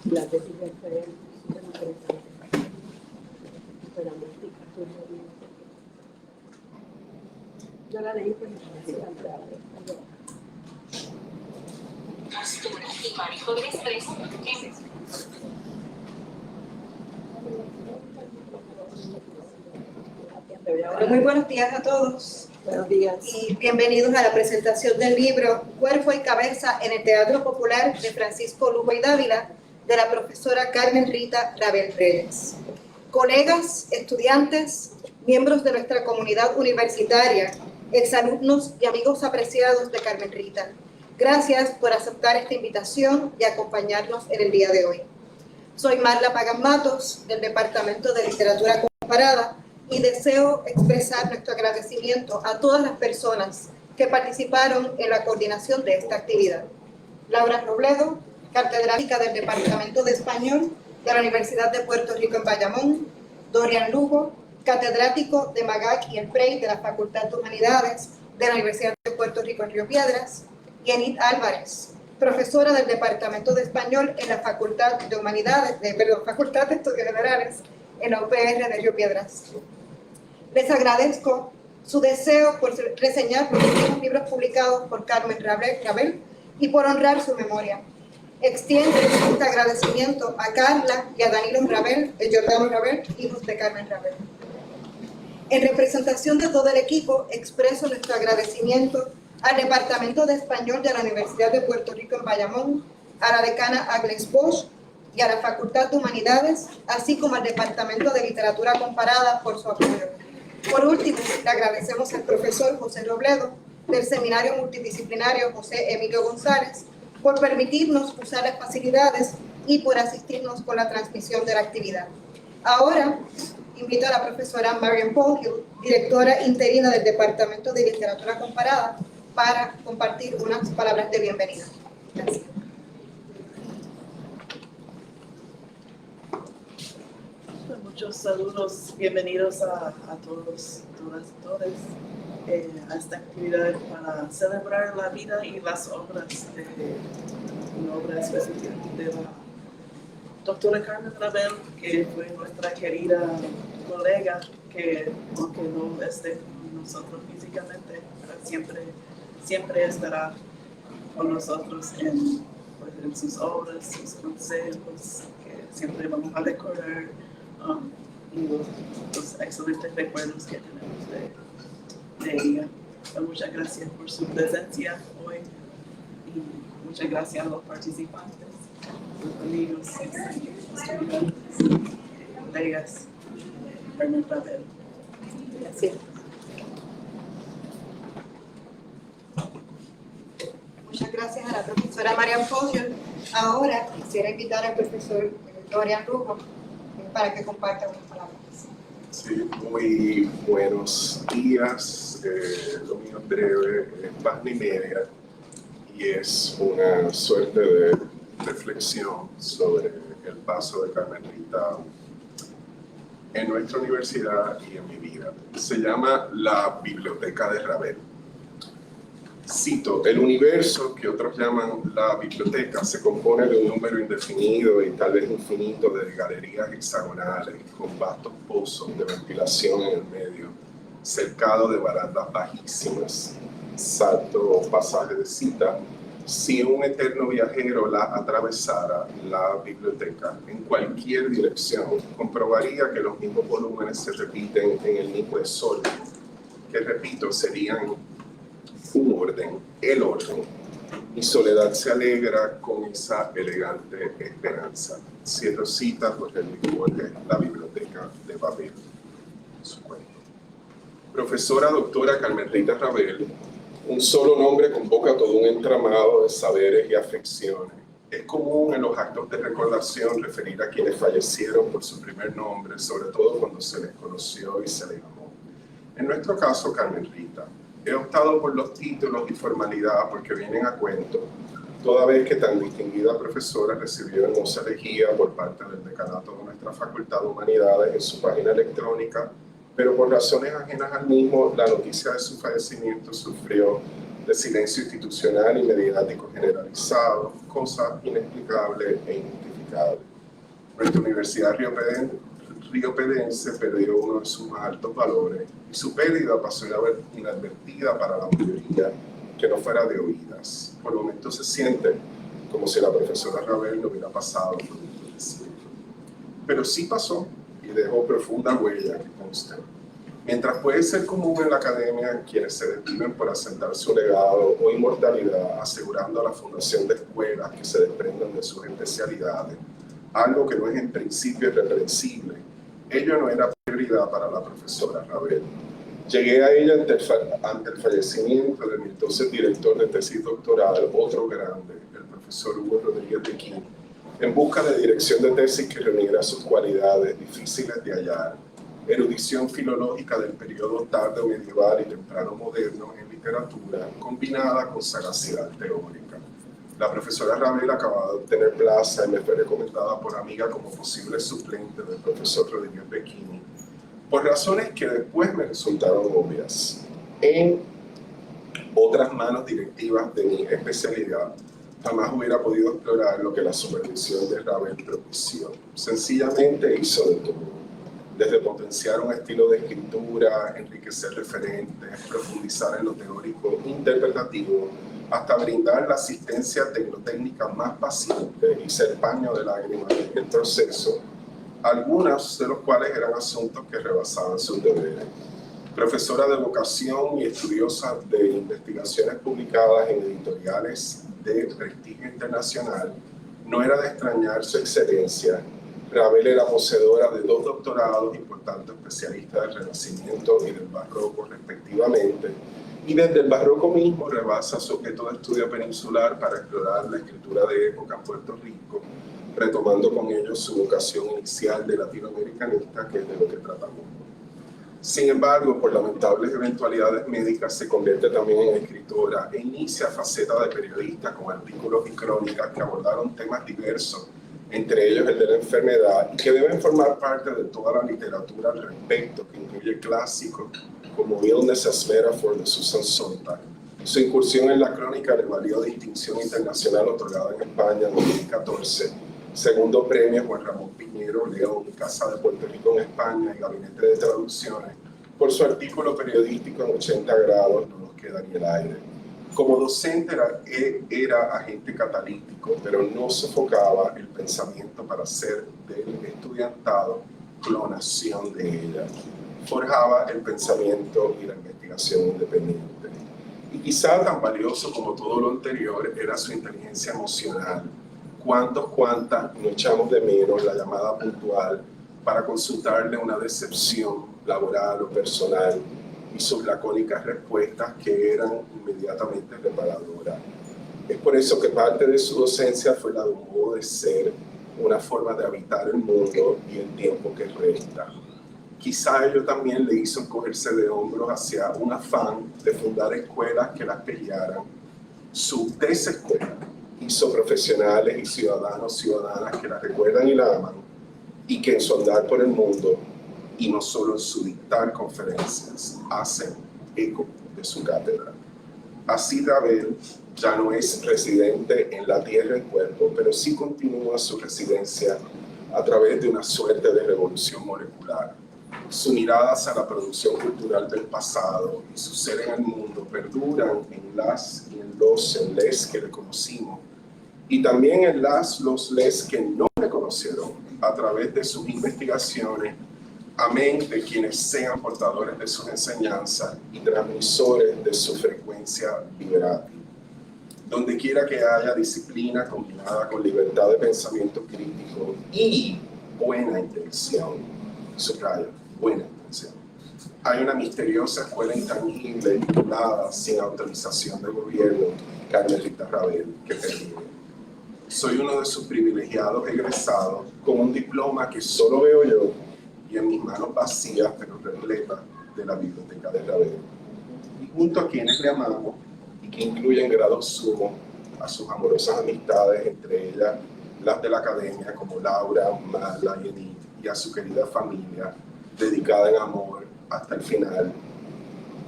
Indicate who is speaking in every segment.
Speaker 1: La de libertad yo la leí por
Speaker 2: Muy buenos días a todos.
Speaker 1: Buenos días.
Speaker 2: Y bienvenidos a la presentación del libro Cuerpo y Cabeza en el Teatro Popular de Francisco Lugo y Dávila, de la profesora Carmen Rita Rabel Reyes. Colegas, estudiantes, miembros de nuestra comunidad universitaria, exalumnos y amigos apreciados de Carmen Rita, gracias por aceptar esta invitación y acompañarnos en el día de hoy. Soy Marla Pagan Matos, del Departamento de Literatura Comparada, y deseo expresar nuestro agradecimiento a todas las personas que participaron en la coordinación de esta actividad. Laura Robledo, catedrática del Departamento de Español de la Universidad de Puerto Rico en Bayamón; Dorian Lugo, catedrático de Magac y el Frey de la Facultad de Humanidades de la Universidad de Puerto Rico en Río Piedras; y Enid Álvarez, profesora del Departamento de Español en la Facultad de Humanidades, Facultad de Estudios Generales en la UPR de Río Piedras. Les agradezco su deseo por reseñar los últimos libros publicados por Carmen Rabel y por honrar su memoria. Extiendo este agradecimiento a Carla y a Danilo Rabel, Giordano Rabel, hijos de Carmen Rabel. En representación de todo el equipo, expreso nuestro agradecimiento al Departamento de Español de la Universidad de Puerto Rico en Bayamón, a la decana Agnes Bosch y a la Facultad de Humanidades, así como al Departamento de Literatura Comparada por su apoyo. Por último, le agradecemos al profesor José Robledo, del Seminario Multidisciplinario José Emilio González, por permitirnos usar las facilidades y por asistirnos con la transmisión de la actividad. Ahora, invito a la profesora Marian Pogill, directora interina del Departamento de Literatura Comparada, para compartir unas palabras de bienvenida. Gracias.
Speaker 3: Muchos saludos, bienvenidos a todos, todas y todos a esta actividad para celebrar la vida y las obras de una obra específica de la doctora Carmen Rabel, que fue nuestra querida colega, que aunque no esté con nosotros físicamente, siempre estará con nosotros en sus obras, sus consejos, que siempre vamos a recordar. Y los excelentes recuerdos que tenemos de ella. Muchas gracias por su presencia hoy y muchas gracias a los participantes, los amigos, estudiantes, colegas, Carmen Rabel.
Speaker 2: Gracias. Muchas gracias a la profesora Marian Pogill. Ahora quisiera invitar al profesor Dorian Lugo para que comparta unas palabras.
Speaker 4: Sí, muy buenos días. Lo mío es breve, es página y media, y es una suerte de reflexión sobre el paso de Carmen Rita en nuestra universidad y en mi vida. Se llama La Biblioteca de Rabel. Cito: el universo, que otros llaman la biblioteca, se compone de un número indefinido y tal vez infinito de galerías hexagonales con vastos pozos de ventilación en el medio, cercado de barandas bajísimas. Salto pasaje de cita: si un eterno viajero la atravesara, la biblioteca, en cualquier dirección, comprobaría que los mismos volúmenes se repiten en el mismo desorden, que, repito, serían un orden, el orden. Mi soledad se alegra con esa elegante esperanza. Cierro cita porque el lenguaje, la biblioteca de Babel, su cuento. Profesora doctora Carmen Rita Rabel, un solo nombre convoca todo un entramado de saberes y afecciones. Es común en los actos de recordación referir a quienes fallecieron por su primer nombre, sobre todo cuando se les conoció y se les amó. En nuestro caso, Carmen Rita. He optado por los títulos y formalidad porque vienen a cuento, toda vez que tan distinguida profesora recibió hermosa elegía por parte del decanato de nuestra Facultad de Humanidades en su página electrónica, pero por razones ajenas al mismo, la noticia de su fallecimiento sufrió de silencio institucional y mediático generalizado, cosa inexplicable e inexplicable. Nuestra Universidad riopedense perdió uno de sus más altos valores y su pérdida pasó inadvertida para la mayoría que no fuera de oídas. Por momentos se siente como si la profesora Ravel no hubiera pasado por un desierto. Pero sí pasó y dejó profunda huella que consta. Mientras puede ser común en la academia quienes se desviven por asentar su legado o inmortalidad asegurando la fundación de escuelas que se desprendan de sus especialidades, algo que no es en principio irreprensible, ello no era prioridad para la profesora Ravel. Llegué a ella ante el fallecimiento de mi entonces director de tesis doctoral, otro grande, el profesor Hugo Rodríguez de Quín, en busca de dirección de tesis que reuniera sus cualidades difíciles de hallar, erudición filológica del periodo tardo medieval y temprano moderno en literatura, combinada con sagacidad teórica. La profesora Ravel acababa de obtener plaza y me fue recomendada por amiga como posible suplente del profesor Rodríguez Becchini, por razones que después me resultaron obvias. En otras manos directivas de mi especialidad, jamás hubiera podido explorar lo que la supervisión de Ravel propició. Sencillamente hizo de todo. Desde potenciar un estilo de escritura, enriquecer referentes, profundizar en lo teórico interpretativo, hasta brindar la asistencia tecnotécnica más paciente y ser paño de lágrimas en el proceso, algunos de los cuales eran asuntos que rebasaban sus deberes. Profesora de vocación y estudiosa de investigaciones publicadas en editoriales de prestigio internacional, no era de extrañar su excelencia. Ravel era poseedora de 2 doctorados y por tanto especialista del Renacimiento y del Barroco respectivamente, y desde el Barroco mismo rebasa su objeto de estudio peninsular para explorar la escritura de época en Puerto Rico, retomando con ello su vocación inicial de latinoamericanista, que es de lo que tratamos. Sin embargo, por lamentables eventualidades médicas, se convierte también en escritora e inicia faceta de periodista con artículos y crónicas que abordaron temas diversos, entre ellos el de la enfermedad, y que deben formar parte de toda la literatura al respecto, que incluye clásicos como Illness as Metaphor de Susan Sontag. Su incursión en la crónica le valió distinción internacional otorgada en España en 2014, segundo premio Juan Ramón Piñero León, Casa de Puerto Rico en España y Gabinete de Traducciones, por su artículo periodístico en 80 grados, No nos queda ni el aire. Como docente era agente catalítico, pero no sofocaba el pensamiento para hacer del estudiantado clonación de ella. Forjaba el pensamiento y la investigación independiente. Y quizá tan valioso como todo lo anterior era su inteligencia emocional. Cuántas no echamos de menos la llamada puntual para consultarle una decepción laboral o personal y sus lacónicas respuestas que eran inmediatamente reparadoras. Es por eso que parte de su docencia fue la de un modo de ser, una forma de habitar el mundo y el tiempo que resta. Quizá ello también le hizo encogerse de hombros hacia un afán de fundar escuelas que las pelearan. Su desescuela hizo profesionales y ciudadanas que la recuerdan y la aman, y que en su andar por el mundo, y no solo en su dictar conferencias, hacen eco de su cátedra. Así Ravel ya no es residente en la tierra en cuerpo, pero sí continúa su residencia a través de una suerte de revolución molecular. Su mirada hacia la producción cultural del pasado y su ser en el mundo perduran en las y en les que le conocimos, y también en los les que no le conocieron a través de sus investigaciones, amén de quienes sean portadores de sus enseñanzas y transmisores de su frecuencia vibrante. Donde quiera que haya disciplina combinada con libertad de pensamiento crítico y buena intención, subrayo, buena intención, hay una misteriosa escuela intangible titulada, sin autorización del gobierno, Carmen Rita Ravel, que pervive. Soy uno de sus privilegiados egresados con un diploma que solo veo yo y en mis manos vacías pero repletas de la biblioteca de Ravel. Y junto a quienes le amamos y que incluyen grado sumo a sus amorosas amistades, entre ellas las de la academia como Laura, Marla y Edith, y a su querida familia, dedicada en amor hasta el final,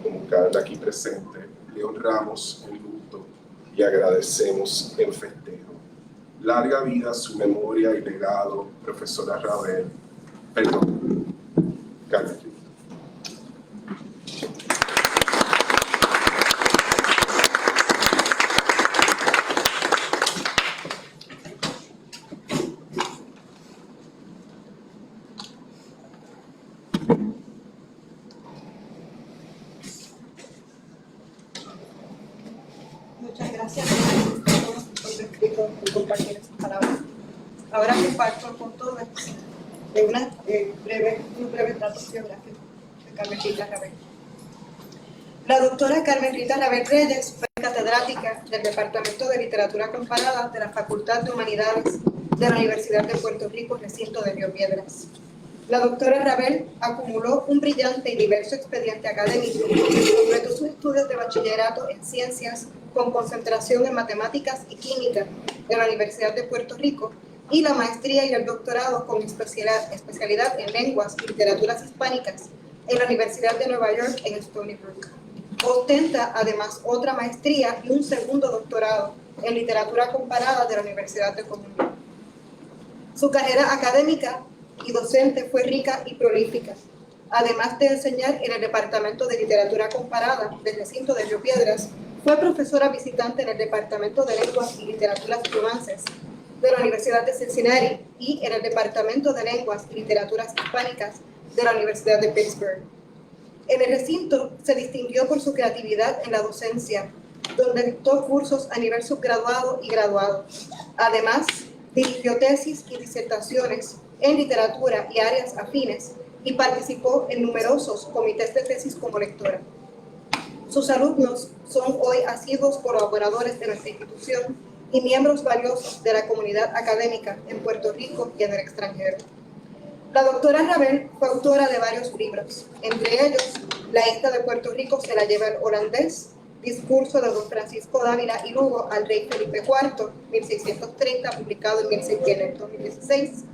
Speaker 4: como Carla aquí presente, le honramos en luto y agradecemos en festejo. Larga vida su memoria y legado, profesora Carmen Rita.
Speaker 2: Muchas gracias por su escrito y compartir esas palabras. Ahora comparto con todos unos breves datos biográficos de Carmen Rita Rabel. La doctora Carmen Rita Rabel Reyes fue catedrática del Departamento de Literatura Comparada de la Facultad de Humanidades de la Universidad de Puerto Rico, recinto de Río Piedras. La doctora Rabel acumuló un brillante y diverso expediente académico y completó sus estudios de bachillerato en ciencias con concentración en matemáticas y química en la Universidad de Puerto Rico y la maestría y el doctorado con especialidad en lenguas y literaturas hispánicas en la Universidad de Nueva York en Stony Brook. Ostenta además otra maestría y un segundo doctorado en literatura comparada de la Universidad de Columbia. Su carrera académica y docente fue rica y prolífica. Además de enseñar en el Departamento de Literatura Comparada del recinto de Río Piedras, fue profesora visitante en el Departamento de Lenguas y Literaturas Romances de la Universidad de Cincinnati y en el Departamento de Lenguas y Literaturas Hispánicas de la Universidad de Pittsburgh. En el recinto se distinguió por su creatividad en la docencia, donde dictó cursos a nivel subgraduado y graduado. Además, dirigió tesis y disertaciones en literatura y áreas afines y participó en numerosos comités de tesis como lectora. Sus alumnos son hoy asiduos colaboradores de nuestra institución y miembros valiosos de la comunidad académica en Puerto Rico y en el extranjero. La doctora Rabel fue autora de varios libros, entre ellos La isla de Puerto Rico se la lleva el holandés, Discurso de don Francisco Dávila y Lugo al rey Felipe IV, 1630, publicado en el 2016,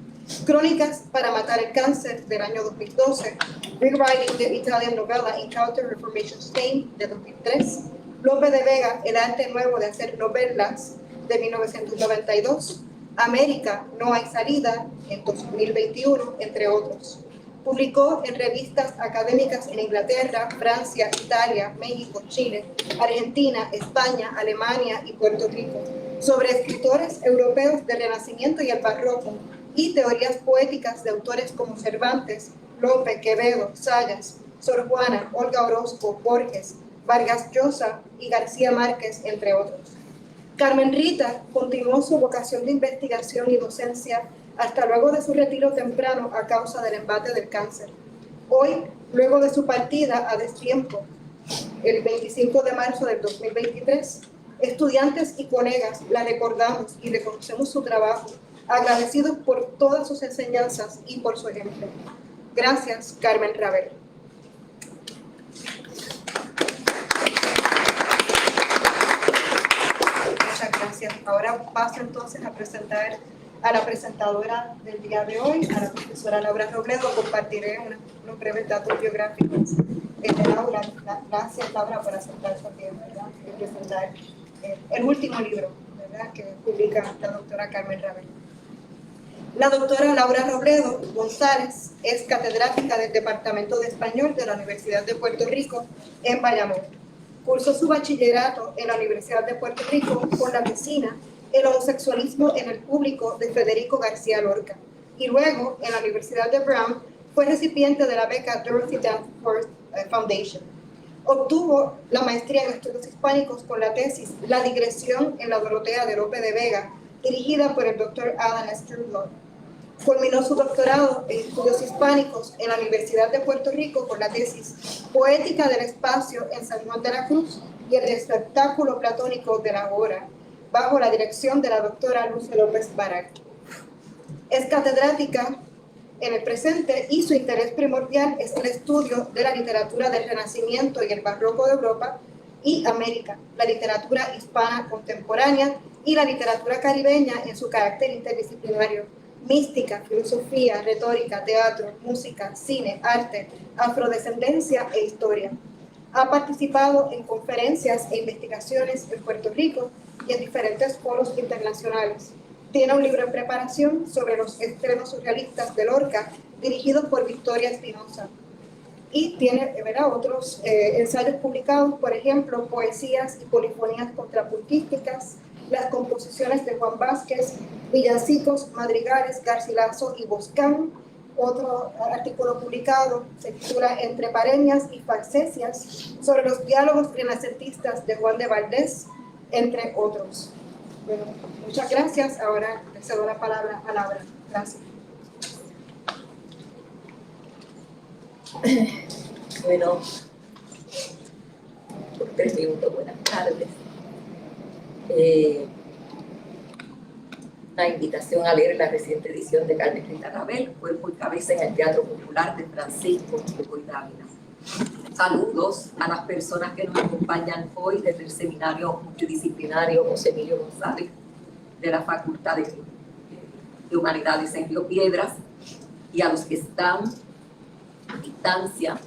Speaker 2: Crónicas para matar el cáncer, del año 2012, Rewriting the Italian Novella in Counter-Reformation Spain, de 2003, Lope de Vega, El arte nuevo de hacer novelas, de 1992, América, no hay salida, en 2021, entre otros. Publicó en revistas académicas en Inglaterra, Francia, Italia, México, Chile, Argentina, España, Alemania y Puerto Rico, sobre escritores europeos del Renacimiento y el Barroco, y teorías poéticas de autores como Cervantes, Lope, Quevedo, Sayas, Sor Juana, Olga Orozco, Borges, Vargas Llosa y García Márquez, entre otros. Carmen Rita continuó su vocación de investigación y docencia hasta luego de su retiro temprano a causa del embate del cáncer. Hoy, luego de su partida a destiempo, el 25 de marzo del 2023, estudiantes y colegas la recordamos y reconocemos su trabajo, agradecidos por todas sus enseñanzas y por su ejemplo. Gracias, Carmen Rabel. Muchas gracias. Ahora paso entonces a presentar a la presentadora del día de hoy, a la profesora Laura Robledo. Compartiré unos breves datos biográficos de Laura. Gracias, Laura, por aceptar también, ¿verdad?, y presentar el último libro, ¿verdad?, que publica la doctora Carmen Rabel. La doctora Laura Robledo González es catedrática del Departamento de Español de la Universidad de Puerto Rico en Bayamón. Cursó su bachillerato en la Universidad de Puerto Rico con la tesina El homosexualismo en el público de Federico García Lorca, y luego en la Universidad de Brown fue recipiente de la beca Dorothy Danforth Foundation. Obtuvo la maestría en estudios hispánicos con la tesis La digresión en la Dorotea de Lope de Vega, dirigida por el Dr. Alan Strudlow. Culminó su doctorado en estudios hispánicos en la Universidad de Puerto Rico con la tesis Poética del espacio en San Juan de la Cruz y el espectáculo platónico de la hora, bajo la dirección de la doctora Luce López Barak. Es catedrática en el presente y su interés primordial es el estudio de la literatura del Renacimiento y el Barroco de Europa y América, la literatura hispana contemporánea y la literatura caribeña en su carácter interdisciplinario, mística, filosofía, retórica, teatro, música, cine, arte, afrodescendencia e historia. Ha participado en conferencias e investigaciones en Puerto Rico y en diferentes foros internacionales. Tiene un libro en preparación sobre los estrenos surrealistas de Lorca, dirigidos por Victoria Espinosa. Y tiene, ¿verdad?, otros ensayos publicados, por ejemplo, poesías y polifonías contrapuntísticas, las composiciones de Juan Vázquez, villancicos, madrigales, Garcilaso y Boscán. Otro artículo publicado se titula Entre pareñas y farsesias, sobre los diálogos renacentistas de Juan de Valdés, entre otros. Bueno, muchas gracias. Ahora le cedo la palabra a Laura. Gracias.
Speaker 5: Bueno, por 3 minutos, buenas tardes. Una invitación a leer la reciente edición de Carmen Rita Rabel, Cuerpo y Cabeza en el Teatro Popular de Francisco Lugo Dávila. Saludos a las personas que nos acompañan hoy desde el Seminario Multidisciplinario José Emilio González de la Facultad de Humanidades en Río Piedras, y a los que están a distancia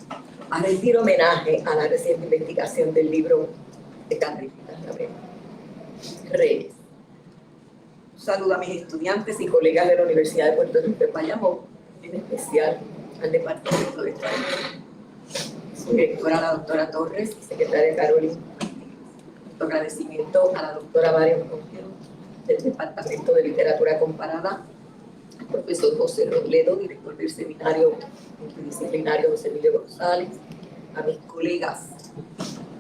Speaker 5: a rendir homenaje a la reciente investigación del libro de Carmen Rita Rabel Reyes. Un saludo a mis estudiantes y colegas de la Universidad de Puerto Rico de Bayamón, en especial al Departamento de Historia. Su directora, la doctora Torres, y secretaria Carolina. Nuestro agradecimiento a la doctora María Congelo, del Departamento de Literatura Comparada, al profesor José Robledo, director del Seminario Multidisciplinario José Emilio González, a mis colegas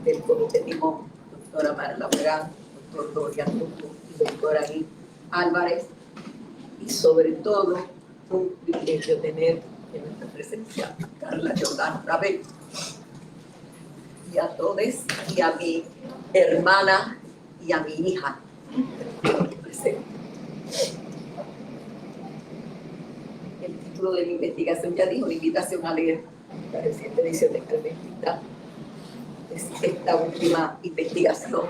Speaker 5: del Comité Timón, doctora Marla Verán, doctor Dorian Tutu y doctora Gui Álvarez, y sobre todo un privilegio tener en nuestra presencia a Carla Jordán Rabel, y a todos, y a mi hermana y a mi hija presente. El título de mi investigación ya dijo, una invitación a leer la reciente edición de Carmen Rita. Es esta última investigación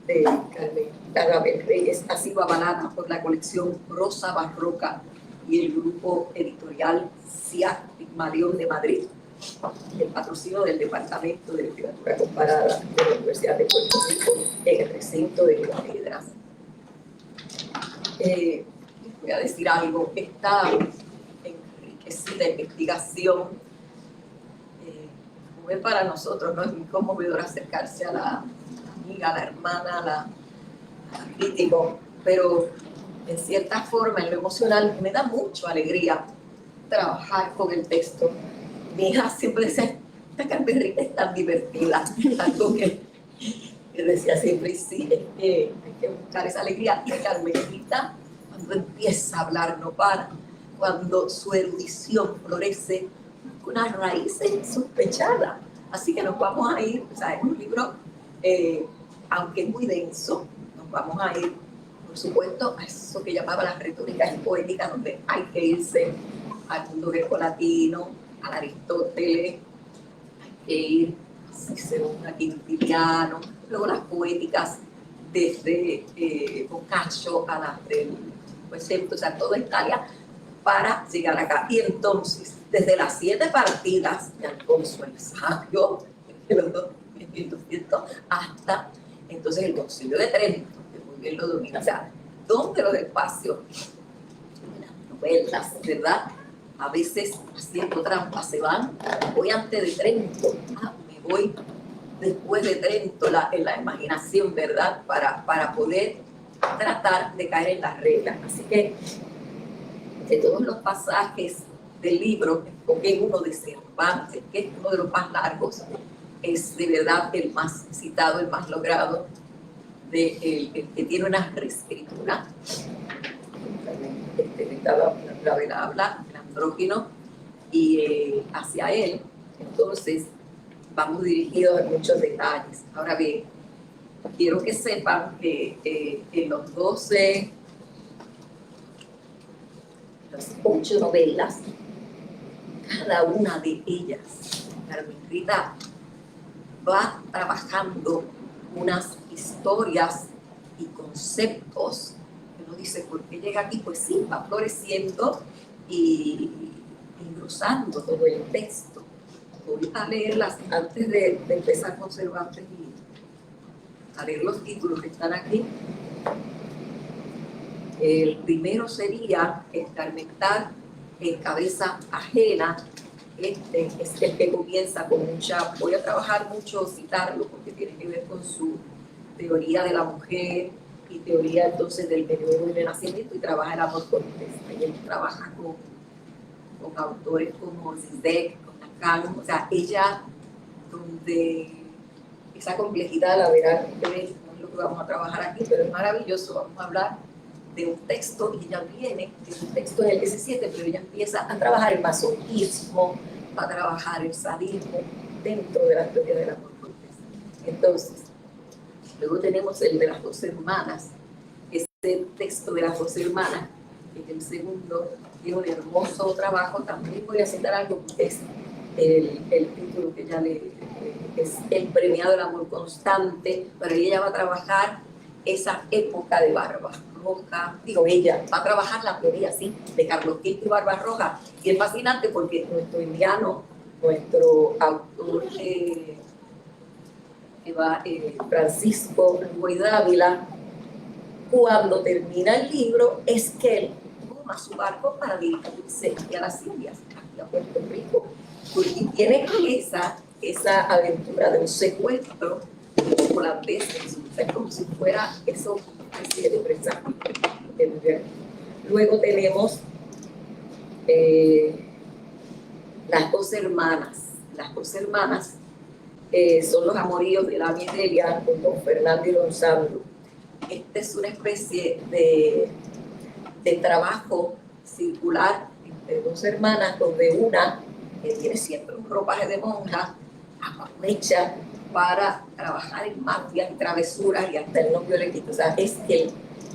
Speaker 5: de Carmen Rita Rabel Reyes, ha sido avalada por la colección Rosa Barroca y el grupo editorial CIA Pigmalión de Madrid, el patrocinio del Departamento de Literatura Comparada de la Universidad de Puerto Rico en el recinto de Río Piedras. Voy a decir algo, esta enriquecida investigación, como es para nosotros, ¿no? Es muy conmovedor acercarse a la amiga, a la hermana, a la crítico, pero en cierta forma, en lo emocional, me da mucha alegría trabajar con el texto. Mi hija siempre decía, esta Carmen Rita es tan divertida, algo que decía siempre, y sí, es que hay que buscar esa alegría. Y Carmen Rita, cuando empieza a hablar, no para, cuando su erudición florece con unas raíces insospechadas. Así que nos vamos a ir, o sea, es un libro, aunque es muy denso, nos vamos a ir, por supuesto, a eso que llamaba las retóricas y poéticas, donde hay que irse al mundo grecolatino, a Aristóteles, hay que ir a Quintiliano, luego las poéticas desde Boccaccio a las del Quattrocento, o sea, toda Italia, para llegar acá. Y entonces, desde las 7 partidas de Alfonso el Sabio, en los 1200, hasta entonces el Concilio de Trento, que muy bien lo domina. O sea, ¿dónde los espacios? Las novelas, ¿verdad? A veces haciendo trampas se van, voy antes de Trento, me voy después de Trento, en la imaginación, ¿verdad? Para poder tratar de caer en las reglas. Así que de todos los pasajes del libro, escogí uno de Cervantes, que es uno de los más largos, es de verdad el más citado, el más logrado, el que tiene una reescritura. Rabel habla, el andrógino, y hacia él, entonces, vamos dirigidos a muchos detalles. Ahora bien, quiero que sepan que en los 12, las 8 novelas, cada una de ellas, Carmen Rita va trabajando unas historias y conceptos. Uno dice, ¿por qué llega aquí? Pues sí, va floreciendo y engrosando todo el texto. Voy a leerlas antes de empezar con Cervantes y a leer los títulos que están aquí. El primero sería escarmentar en cabeza ajena. Este es el que comienza con mucha, voy a trabajar mucho, citarlo, porque tiene que ver con su teoría de la mujer y teoría entonces del medioevo y del renacimiento, y trabaja el amor cortés. Ella trabaja con autores como Zizek, con Lacan, o sea, ella, donde esa complejidad la verán ustedes, no es lo que vamos a trabajar aquí, pero es maravilloso. Vamos a hablar de un texto, y ella viene, es un texto del 17, pero ella empieza a trabajar el masoquismo, va a trabajar el sadismo dentro de la teoría del amor cortés. Entonces, luego tenemos el de las dos hermanas, este texto de las dos hermanas, que es el segundo, es un hermoso trabajo. También voy a citar algo que es el título que ella es el premiado del amor constante, pero ella va a trabajar esa época de Barbarroja, ella va a trabajar la teoría, sí, de Carlos V y Barbarroja, y es fascinante porque nuestro indiano, nuestro autor Francisco Luis Dávila, cuando termina el libro, es que él toma su barco para dirigirse a las Indias, aquí a Puerto Rico, y tiene esa aventura de un secuestro holandés, es como si fuera eso, una especie de presagio. Luego tenemos las dos hermanas. Las dos hermanas son los amoríos de la Delia con don Fernando y don Sandro. Esta es una especie de trabajo circular entre dos hermanas, donde una tiene siempre un ropaje de monja, aprovecha para trabajar en mafias y travesuras, y hasta el novio le quita. O sea, es que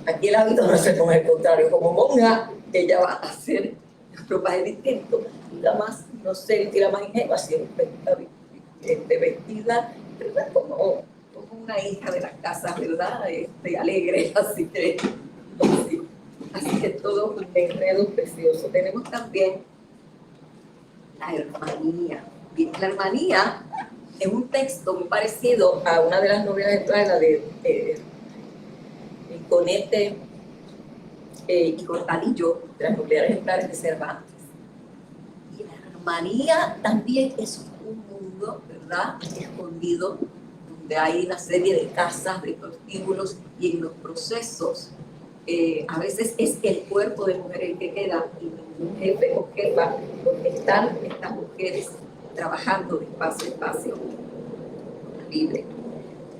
Speaker 5: aquí el hábito no se toma, al contrario, como monja ella va a hacer el ropaje distinto, y la más, no sé, y la más ingenua, siempre está vestida, ¿verdad? Como una hija de las casas, ¿verdad? Alegre, así que todo un enredo precioso. Tenemos también la hermanía. Bien, la hermanía es un texto muy parecido a una de las novelas de la de Conete y Cortadillo, de las nucleares ejemplares de Cervantes. Y la hermanía también es un mundo, ¿verdad?, escondido, donde hay una serie de casas, de prostíbulos, y en los procesos a veces es el cuerpo de mujer el que queda y ningún jefe o jefa, porque están estas mujeres trabajando de espacio a espacio libre.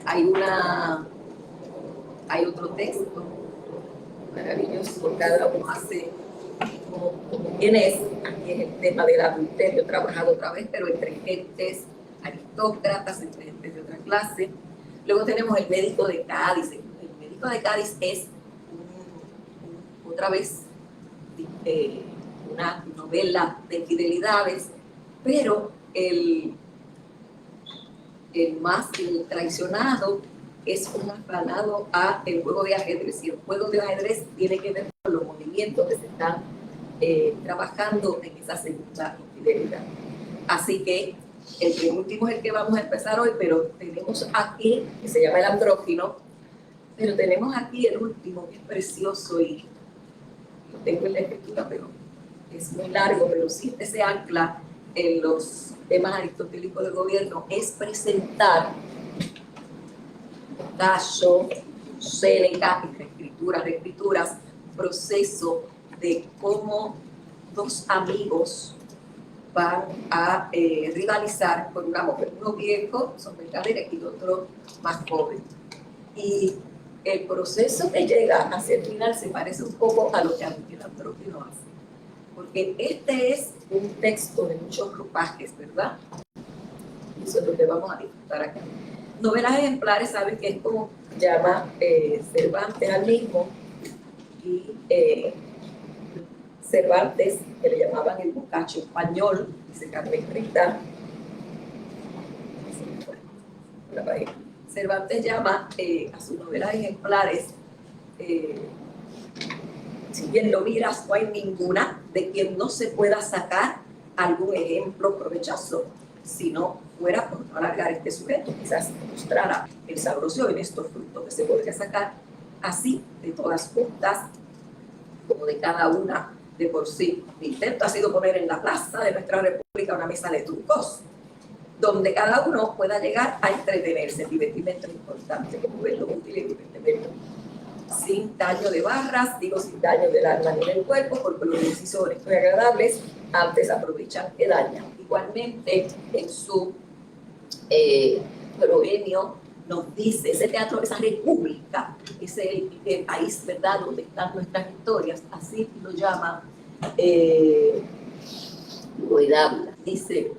Speaker 5: Hay otro texto maravilloso, cada uno hace como quién es. Aquí es el tema del adulterio trabajado otra vez, pero entre gentes aristócratas, entre gentes de otra clase. Luego tenemos el médico de Cádiz. El médico de Cádiz es otra vez una novela de infidelidades, pero el más traicionado es un afanado a el juego de ajedrez, y el juego de ajedrez tiene que ver con los movimientos que se están trabajando en esa segunda infidelidad. Así que el penúltimo es el que vamos a empezar hoy, pero tenemos aquí, que se llama el andrógino, pero tenemos aquí el último, que es precioso, y lo tengo en la escritura, pero es muy largo, pero sí se ancla en los temas aristotélicos del gobierno, es presentar Gallo, Séneca, reescrituras, proceso de cómo dos amigos van a rivalizar por una mujer. Uno viejo, son mercaderes, y otro más joven. Y el proceso que llega hacia el final se parece un poco a lo que el andrógino hace. Porque este es un texto de muchos ropajes, ¿verdad? Y eso es lo que vamos a disfrutar acá. Novelas ejemplares, ¿saben? Que es como llama Cervantes al mismo, y Cervantes, que le llamaban el bocacho español, dice Carmen Rita. Cervantes llama a sus novelas ejemplares, si bien lo miras, no hay ninguna de quien no se pueda sacar algún ejemplo provechoso, si no fuera por no alargar este sujeto, quizás mostrara el sabrosio en estos frutos que se podría sacar así, de todas juntas, como de cada una de por sí. Mi intento ha sido poner en la plaza de nuestra república una mesa de trucos, donde cada uno pueda llegar a entretenerse. El divertimento es importante, como ven, lo útil y el divertimento. Sin daño de barras, digo sin daño del alma ni del cuerpo, porque los incisores muy agradables antes aprovechan que dañan. Igualmente, en su proemio nos dice, ese teatro, esa república, es el país, ¿verdad?, donde están nuestras historias, así lo llama Lugo Dávila. Dice,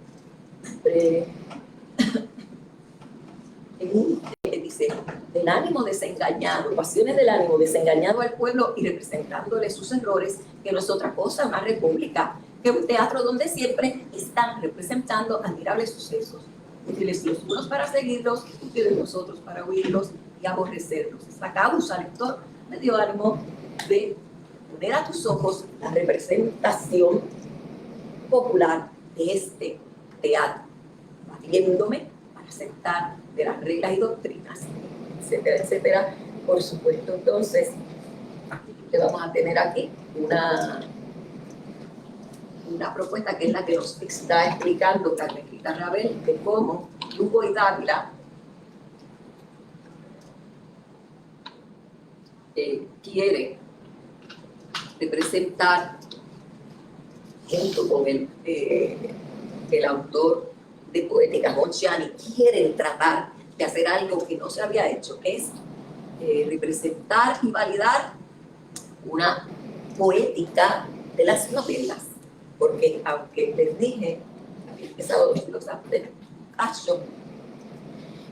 Speaker 5: dice, del ánimo desengañado, pasiones del ánimo desengañado al pueblo y representándole sus errores, que no es otra cosa, una república, que un teatro donde siempre están representando admirables sucesos, útiles los unos para seguirlos, útiles los otros para huirlos y aborrecerlos. Esta causa, lector, me dio ánimo de poner a tus ojos la representación popular de este teatro, valiéndome para aceptar de las reglas y doctrinas, etcétera, etcétera. Por supuesto, entonces, que vamos a tener aquí una propuesta que es la que nos está explicando Carmen Rita Ravel, de cómo Lugo y Dávila quiere representar, junto con el autor de poética, Monciani, quieren tratar de hacer algo que no se había hecho, es representar y validar una poética de las novelas, porque aunque les dije, había empezado los antes,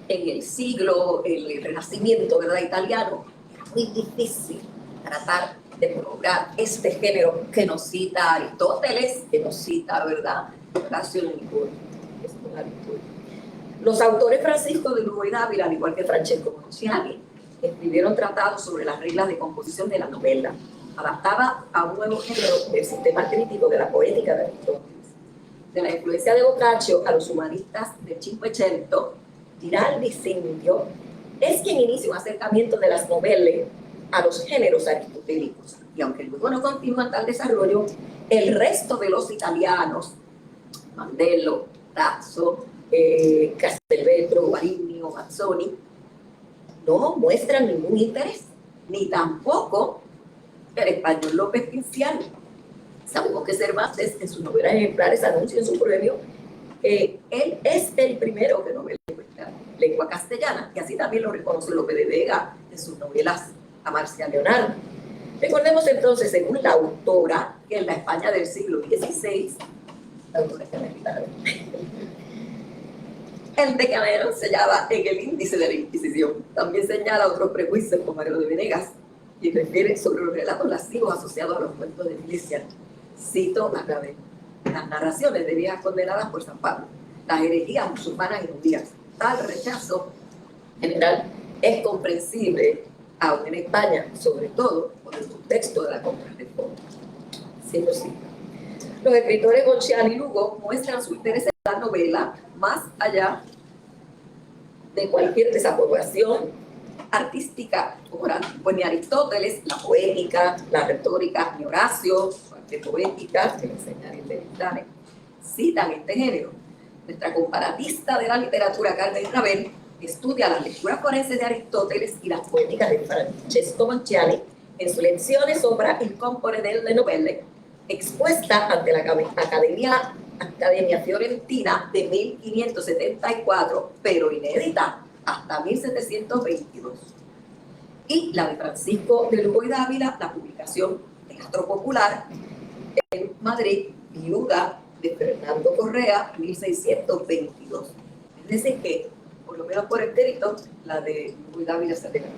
Speaker 5: en el siglo, el Renacimiento, ¿verdad?, italiano, era muy difícil tratar de lograr este género que nos cita Aristóteles, que nos cita, ¿verdad?, Horacio Nicol. Los autores Francisco de Lugo y Dávila, al igual que Francesco Monciani, escribieron tratados sobre las reglas de composición de la novela, adaptada a un nuevo género del sistema crítico de la poética de Aristóteles. De la influencia de Boccaccio a los humanistas del Cinquecento, Giraldi Cindio es quien inicia un acercamiento de las novelas a los géneros aristotélicos. Y aunque luego no continúa tal desarrollo, el resto de los italianos, Mandello, Tasso, Castelvetro, Guarini o Mazzoni, no muestran ningún interés, ni tampoco el español López Pinciano. Sabemos que Cervantes, en sus novelas ejemplares, anuncia en su proemio que él es el primero que novela lengua castellana, y así también lo reconoce Lope de Vega en sus novelas a Marcia Leonardo. Recordemos entonces, según la autora, que en la España del siglo XVI, la autora que me invitaron, el Decamerón se llama en el índice de la Inquisición. También señala otros prejuicios como Mario de Venegas y refiere sobre los relatos lascivos asociados a los cuentos de iglesia. Cito a Ravel: las narraciones de viejas condenadas por San Pablo, las herejías musulmanas y judías. Tal rechazo general es comprensible aún en España, sobre todo por el contexto de la Contrarreforma. Los escritores Monciani y Lugo muestran su interés en la novela más allá de cualquier desaprobación artística, como ni Aristóteles, la poética, la retórica, ni Horacio, su arte poética, que le enseñaré en Delitane, citan este género. Nuestra comparatista de la literatura, Carmen Ravel, estudia las lecturas forenses de Aristóteles y las poéticas de Francesco Monciani en sus lecciones sobre Il Compone delle Novelle, expuesta ante la Academia Fiorentina de 1574, pero inédita hasta 1722. Y la de Francisco de Lugo y Dávila, la publicación Teatro Popular en Madrid, viuda de Fernando Correa, 1622. Es decir que, por lo menos por escrito, la de Lugo y Dávila se adelanta.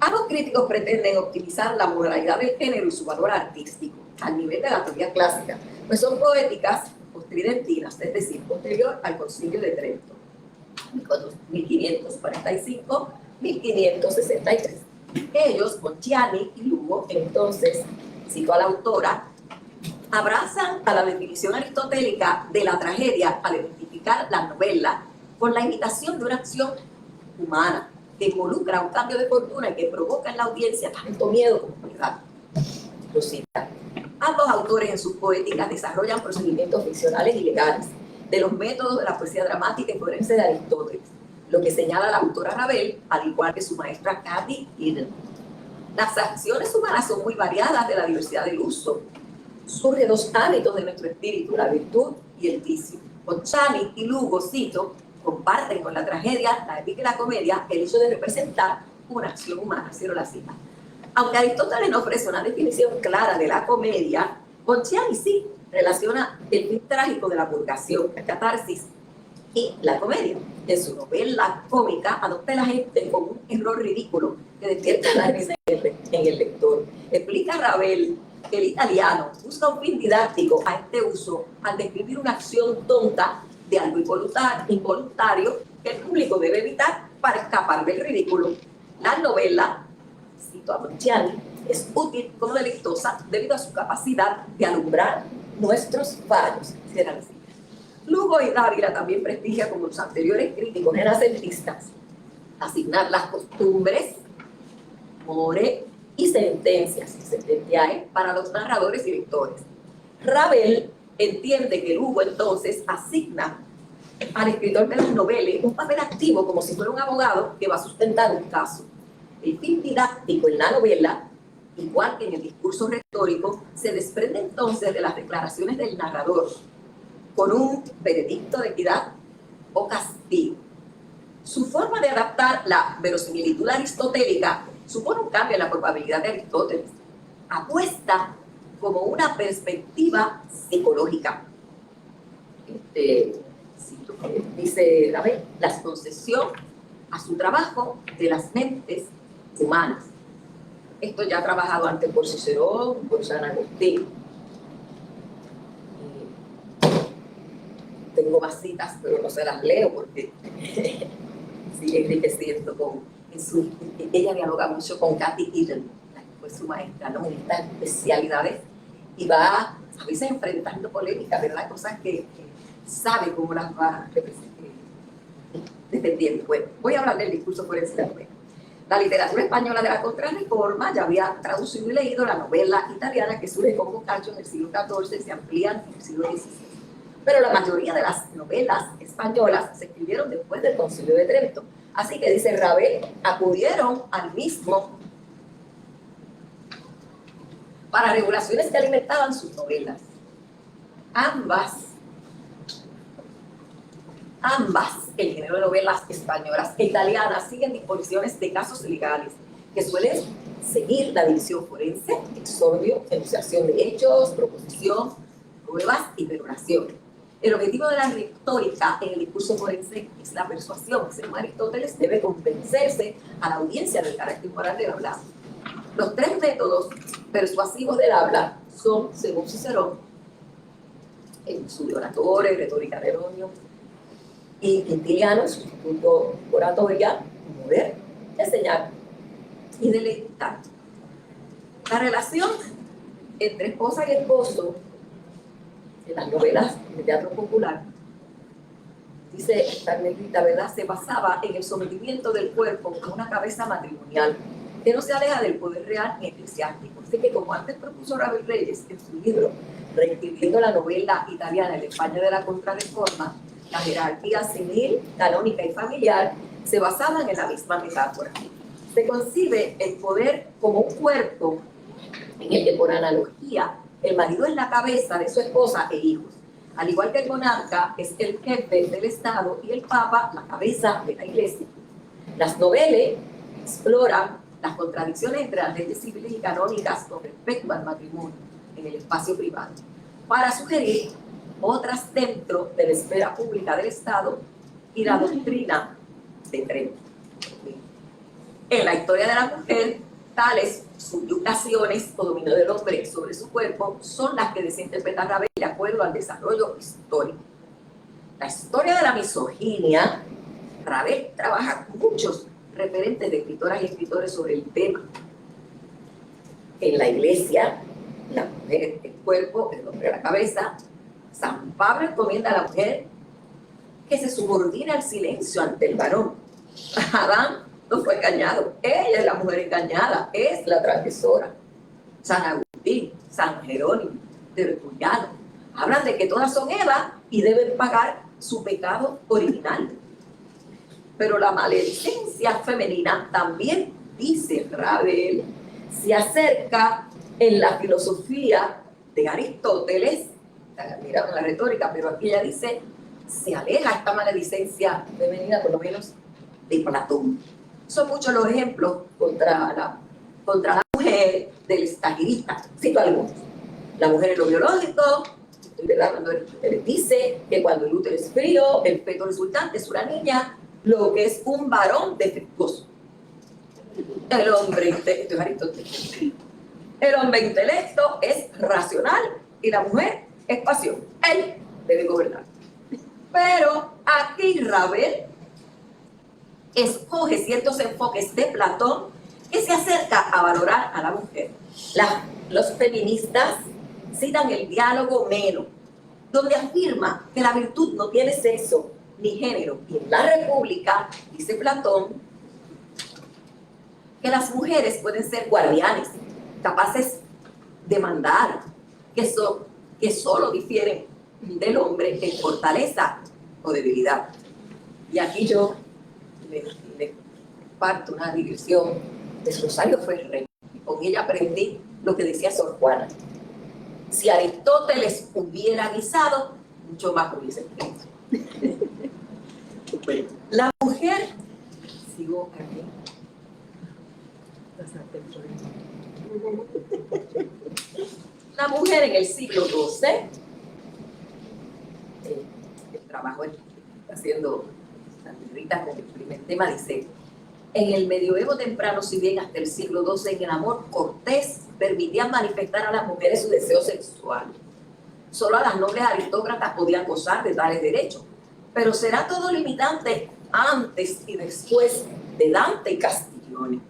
Speaker 5: Ambos críticos pretenden optimizar la moralidad del género y su valor artístico al nivel de la teoría clásica, pues son poéticas postridentinas, es decir, posterior al Concilio de Trento, 1545-1563. Ellos, Monciani y Lugo, entonces, cito a la autora, abrazan a la definición aristotélica de la tragedia al identificar la novela con la imitación de una acción humana que involucra un cambio de fortuna y que provoca en la audiencia tanto miedo como piedad. lo cita. Ambos autores en sus poéticas desarrollan procedimientos ficcionales y legales de los métodos de la poesía dramática y forense de Aristóteles, lo que señala la autora Ravel, al igual que su maestra Cathy Eden. Las acciones humanas son muy variadas de la diversidad del uso. Surgen dos hábitos de nuestro espíritu, la virtud y el vicio. Bocciani y Lugo, cito, comparten con la tragedia, la épica y la comedia el hecho de representar una acción humana, cierro la cita. Aunque Aristóteles no ofrece una definición clara de la comedia, Bocciani sí relaciona el fin trágico de la purgación, la catarsis, y la comedia. En su novela cómica adopta la gente como un error ridículo que despierta la risa en el lector. Explica Ravel que el italiano busca un fin didáctico a este uso al describir una acción tonta de algo involuntario que el público debe evitar para escapar del ridículo. La novela, cito a Bocciani, es útil como deleitosa debido a su capacidad de alumbrar nuestros fallos. Lugo y Dávila también prestigia, como los anteriores críticos renacentistas, asignar las costumbres, more y sentencias para los narradores y lectores. Ravel entiende que Lugo entonces asigna al escritor de las novelas un papel activo como si fuera un abogado que va a sustentar un caso. El fin didáctico en la novela, igual que en el discurso retórico, se desprende entonces de las declaraciones del narrador con un veredicto de equidad o castigo. Su forma de adaptar la verosimilitud aristotélica supone un cambio en la probabilidad de Aristóteles. Apuesta como una perspectiva psicológica. Dice Ravel, la concesión a su trabajo de las mentes humanas. Esto ya ha trabajado antes por Cicerón, por San Agustín. Tengo más citas, pero no se las leo porque sigue enriqueciendo ella dialoga mucho con Cathy Eden, que fue su maestra, ¿no? En estas especialidades, y va a veces enfrentando polémicas, ¿verdad? Cosas que sabe cómo las va defendiendo. Bueno, voy a hablar del discurso forense de la novela. La literatura española de la Contrarreforma ya había traducido y leído la novela italiana que surge con Boccaccio en el siglo XIV y se amplían en el siglo XVI. Pero la mayoría de las novelas españolas se escribieron después del Concilio de Trento. Así que, dice Ravel, acudieron al mismo para regulaciones que alimentaban sus novelas. Ambas, el género de novelas españolas e italianas, siguen disposiciones de casos legales que suelen seguir la división forense, exordio, enunciación de hechos, proposición, pruebas y peroración. El objetivo de la retórica en el discurso forense es la persuasión. Según Aristóteles, debe convencerse a la audiencia del carácter moral del hablado. Los tres métodos persuasivos del habla son, según Cicerón, el uso de oratores, retórica de Heronio, y Quintiliano, sustituto oratoria, mover, enseñar y deleitar. La relación entre esposa y esposo en las novelas de teatro popular, dice Carmelita, ¿verdad?, se basaba en el sometimiento del cuerpo a una cabeza matrimonial que no se aleja del poder real ni eclesiástico. Así que, como antes propuso Ravel Reyes en su libro, reescribiendo la novela italiana en la España de la Contrarreforma, la jerarquía civil, canónica y familiar se basaban en la misma metáfora. Se concibe el poder como un cuerpo en el que, por analogía, el marido es la cabeza de su esposa e hijos. Al igual que el monarca es el jefe del Estado y el Papa la cabeza de la Iglesia. Las novelas exploran las contradicciones entre las leyes civiles y canónicas con respecto al matrimonio en el espacio privado, para sugerir otras dentro de la esfera pública del Estado y la doctrina de Trento. En la historia de la mujer, tales subyugaciones o dominio del hombre sobre su cuerpo son las que desinterpreta Ravel de acuerdo al desarrollo histórico. La historia de la misoginia, Ravel trabaja con muchos referentes de escritoras y escritores sobre el tema. En la Iglesia, la mujer, el cuerpo, el hombre, la cabeza. San Pablo encomienda a la mujer que se subordine al silencio ante el varón. Adán no fue engañado, ella es la mujer engañada, es la transgresora. San Agustín, San Jerónimo, Tertuliano, hablan de que todas son Eva y deben pagar su pecado original. Pero la maledicencia femenina también, dice Ravel, se acerca en la filosofía de Aristóteles, miramos la retórica, pero aquí ella dice, se aleja esta maledicencia femenina, por lo menos, de Platón. Son muchos los ejemplos contra la mujer del estagirista. Cito algunos. La mujer en lo biológico, cuando Aristóteles dice que cuando el útero es frío, el feto resultante es una niña, lo que es un varón defectuoso. El hombre, esto es Aristóteles. El hombre intelecto es racional y la mujer es pasión. Él debe gobernar. Pero aquí Ravel escoge ciertos enfoques de Platón que se acerca a valorar a la mujer. Los feministas citan el diálogo Meno, donde afirma que la virtud no tiene sexo ni género. Y en la República, dice Platón, que las mujeres pueden ser guardianes, capaces de mandar, que solo difieren del hombre en fortaleza o debilidad. Y aquí yo le parto una digresión de Rosario Ferrer, y con ella aprendí lo que decía Sor Juana. Si Aristóteles hubiera avisado, mucho más hubiese escrito. La mujer, sigo aquí. La mujer en el siglo XII, el trabajo que está haciendo Rita con el primer tema, dice, en el medioevo temprano, si bien hasta el siglo XII, en el amor cortés permitía manifestar a las mujeres su deseo sexual. Solo a las nobles aristócratas podían gozar de tales derechos. Pero será todo limitante antes y después de Dante y Castiglione.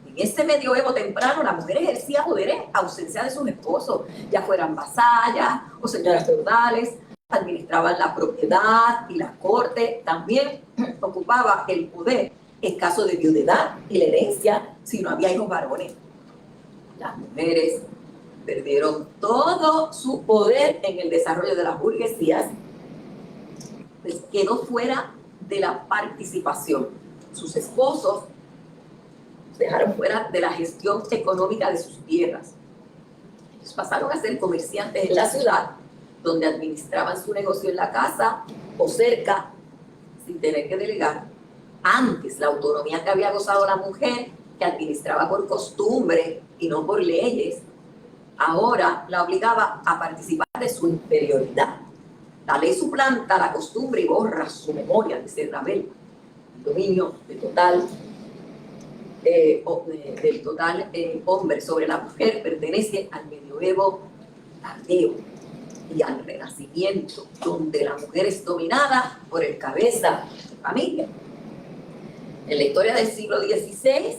Speaker 5: En este medioevo temprano, la mujer ejercía poder en ausencia de sus esposos, ya fueran vasallas o señoras feudales, administraban la propiedad y la corte, también ocupaba el poder en caso de viudedad y la herencia si no había hijos varones. Las mujeres perdieron todo su poder en el desarrollo de las burguesías, pues quedó fuera de la participación. Sus esposos dejaron fuera de la gestión económica de sus tierras. Ellos pasaron a ser comerciantes en la ciudad, donde administraban su negocio en la casa o cerca, sin tener que delegar. Antes, la autonomía que había gozado la mujer, que administraba por costumbre y no por leyes, ahora la obligaba a participar de su inferioridad. La ley suplanta la costumbre y borra su memoria, dice Ravel. El dominio del total hombre sobre la mujer pertenece al medioevo tardío y al Renacimiento, donde la mujer es dominada por el cabeza de familia. En la historia del siglo XVI,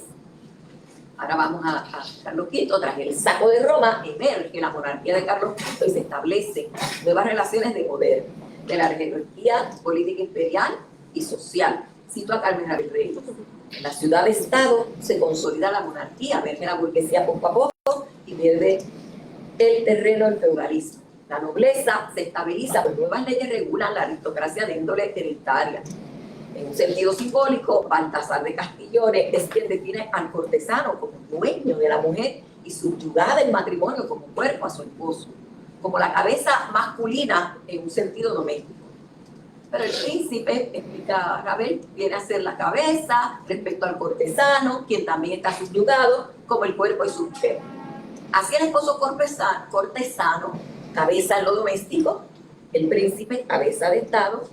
Speaker 5: ahora vamos a Carlos V, tras el saco de Roma, emerge la monarquía de Carlos V y se establecen nuevas relaciones de poder, de la jerarquía política imperial y social. Cito a Carmen Ravel Reyes. En la ciudad-estado se consolida la monarquía, emerge la burguesía poco a poco y pierde el terreno del feudalismo. La nobleza se estabiliza, pues nuevas leyes regulan la aristocracia de índole hereditaria. En un sentido simbólico, Baltasar de Castiglione es quien define al cortesano como dueño de la mujer y subyugada en matrimonio como cuerpo a su esposo, como la cabeza masculina en un sentido doméstico. Pero el príncipe, explica Ravel, viene a ser la cabeza respecto al cortesano, quien también está subyugado como el cuerpo y su mujer. Así el esposo cortesano, cabeza en lo doméstico, el príncipe, cabeza de Estado,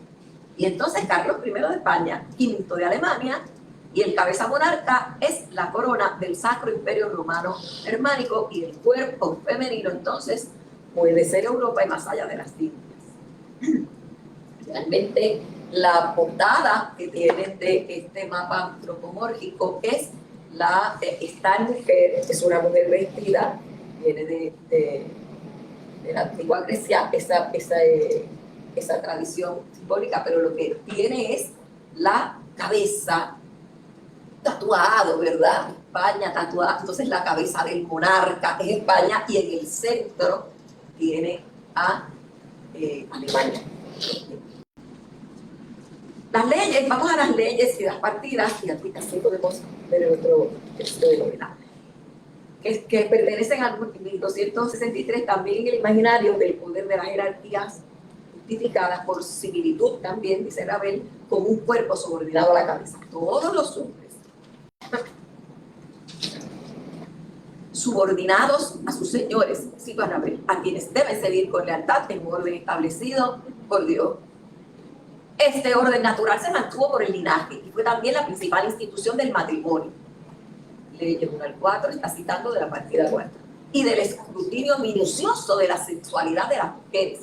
Speaker 5: y entonces Carlos I de España, V de Alemania, y el cabeza monarca es la corona del Sacro Imperio Romano Germánico, y el cuerpo femenino entonces puede ser Europa y más allá de las Indias. Realmente la portada que tienen de este mapa antropomórfico es esta mujer, es una mujer vestida, viene de la antigua Grecia, esa tradición simbólica, pero lo que tiene es la cabeza tatuado, ¿verdad? España tatuada, entonces la cabeza del monarca es España y en el centro tiene a Alemania. Las leyes, vamos a las leyes y las partidas, y aquí casi podemos ver el otro texto de novela, que pertenecen al 1263, también en el imaginario del poder de las jerarquías justificadas por similitud también, dice Ravel, con un cuerpo subordinado a la cabeza. Todos los hombres subordinados a sus señores, cito a Ravel, a quienes deben seguir con lealtad en un orden establecido por Dios. Este orden natural se mantuvo por el linaje y fue también la principal institución del matrimonio. Leyes 1 al 4 está citando de la partida 4. Y del escrutinio minucioso de la sexualidad de las mujeres.